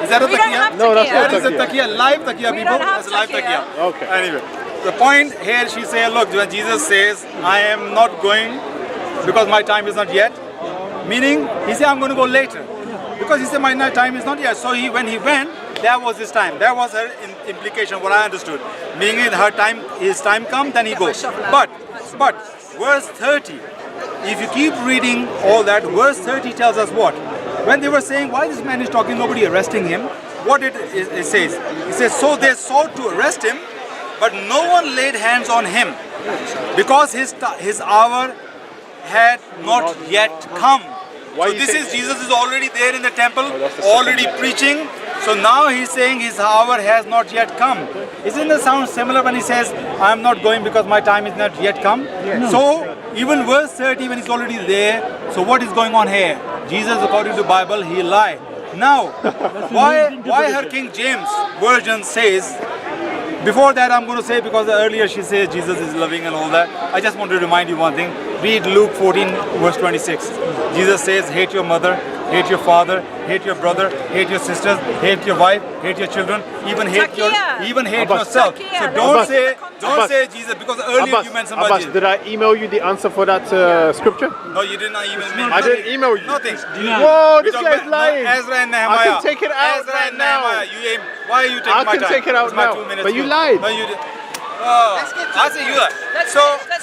Speaker 2: Is that a
Speaker 1: We don't have
Speaker 2: taqqiya?
Speaker 3: No, that's not
Speaker 2: That is a
Speaker 3: taqqiya.
Speaker 2: taqqiya, live taqqiya,
Speaker 1: We
Speaker 2: people.
Speaker 1: don't have
Speaker 2: That's live
Speaker 1: taqqiya.
Speaker 2: taqqiya.
Speaker 3: Okay.
Speaker 2: Anyway, the point here, she said, look, when Jesus says, I am not going because my time is not yet, meaning, he said, I'm going to go later. Because he said, my time is not yet. So when he went, that was his time. That was her implication, what I understood. Meaning his time comes, then he goes. But verse 30, if you keep reading all that, verse 30 tells us what? When they were saying, why this man is talking, nobody arresting him, what it says? It says, so they sought to arrest him, but no one laid hands on him, because his hour had not yet come. So this is, Jesus is already there in the temple, already preaching. So now he's saying his hour has not yet come. Isn't it sound similar when he says, I am not going because my time is not yet come? Yes. So even verse 30 when he's already there, so what is going on here? Jesus, according to the Bible, he lied. Now, why her King James version says, before that I'm going to say, because earlier she said Jesus is loving and all that, I just want to remind you one thing. Read Luke 14 verse 26. Jesus says, hate your mother, hate your father, hate your brother, hate your sisters, hate your wife, hate your children, even hate yourself. So don't say Jesus, because earlier you mentioned about Jesus.
Speaker 3: Did I email you the answer for that scripture?
Speaker 2: No, you did not email me.
Speaker 3: I didn't email you.
Speaker 2: Nothing.
Speaker 3: Whoa, this guy's lying.
Speaker 2: Ezra and Nehemiah.
Speaker 3: I can take it out
Speaker 2: Ezra
Speaker 3: right
Speaker 2: and
Speaker 3: now.
Speaker 2: Nehemiah. Why are you taking my time?
Speaker 3: I can take it out
Speaker 2: It's my
Speaker 3: now.
Speaker 2: 2 minutes.
Speaker 3: But you lied.
Speaker 2: No, you did. I say you lied.
Speaker 1: Let's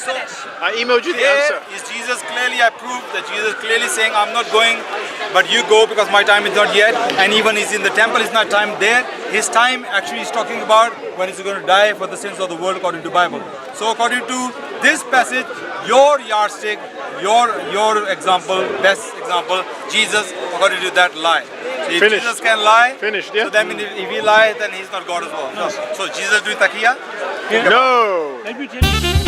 Speaker 1: finish.
Speaker 3: I emailed you the
Speaker 2: Here
Speaker 3: answer.
Speaker 2: is Jesus clearly, I proved that Jesus clearly saying, I'm not going, but you go because my time is not yet. And even he's in the temple, it's not time there. His time actually is talking about when he's going to die for the sins of the world according to the Bible. So according to this passage, your yardstick, your example, best example, Jesus, according to that lie. So if
Speaker 3: Finished.
Speaker 2: Jesus can lie,
Speaker 3: Finished, yeah.
Speaker 2: so that means if he lies, then he's not God as well. No. So Jesus doing taqqiya?
Speaker 3: No.
Speaker 4: Let me tell you.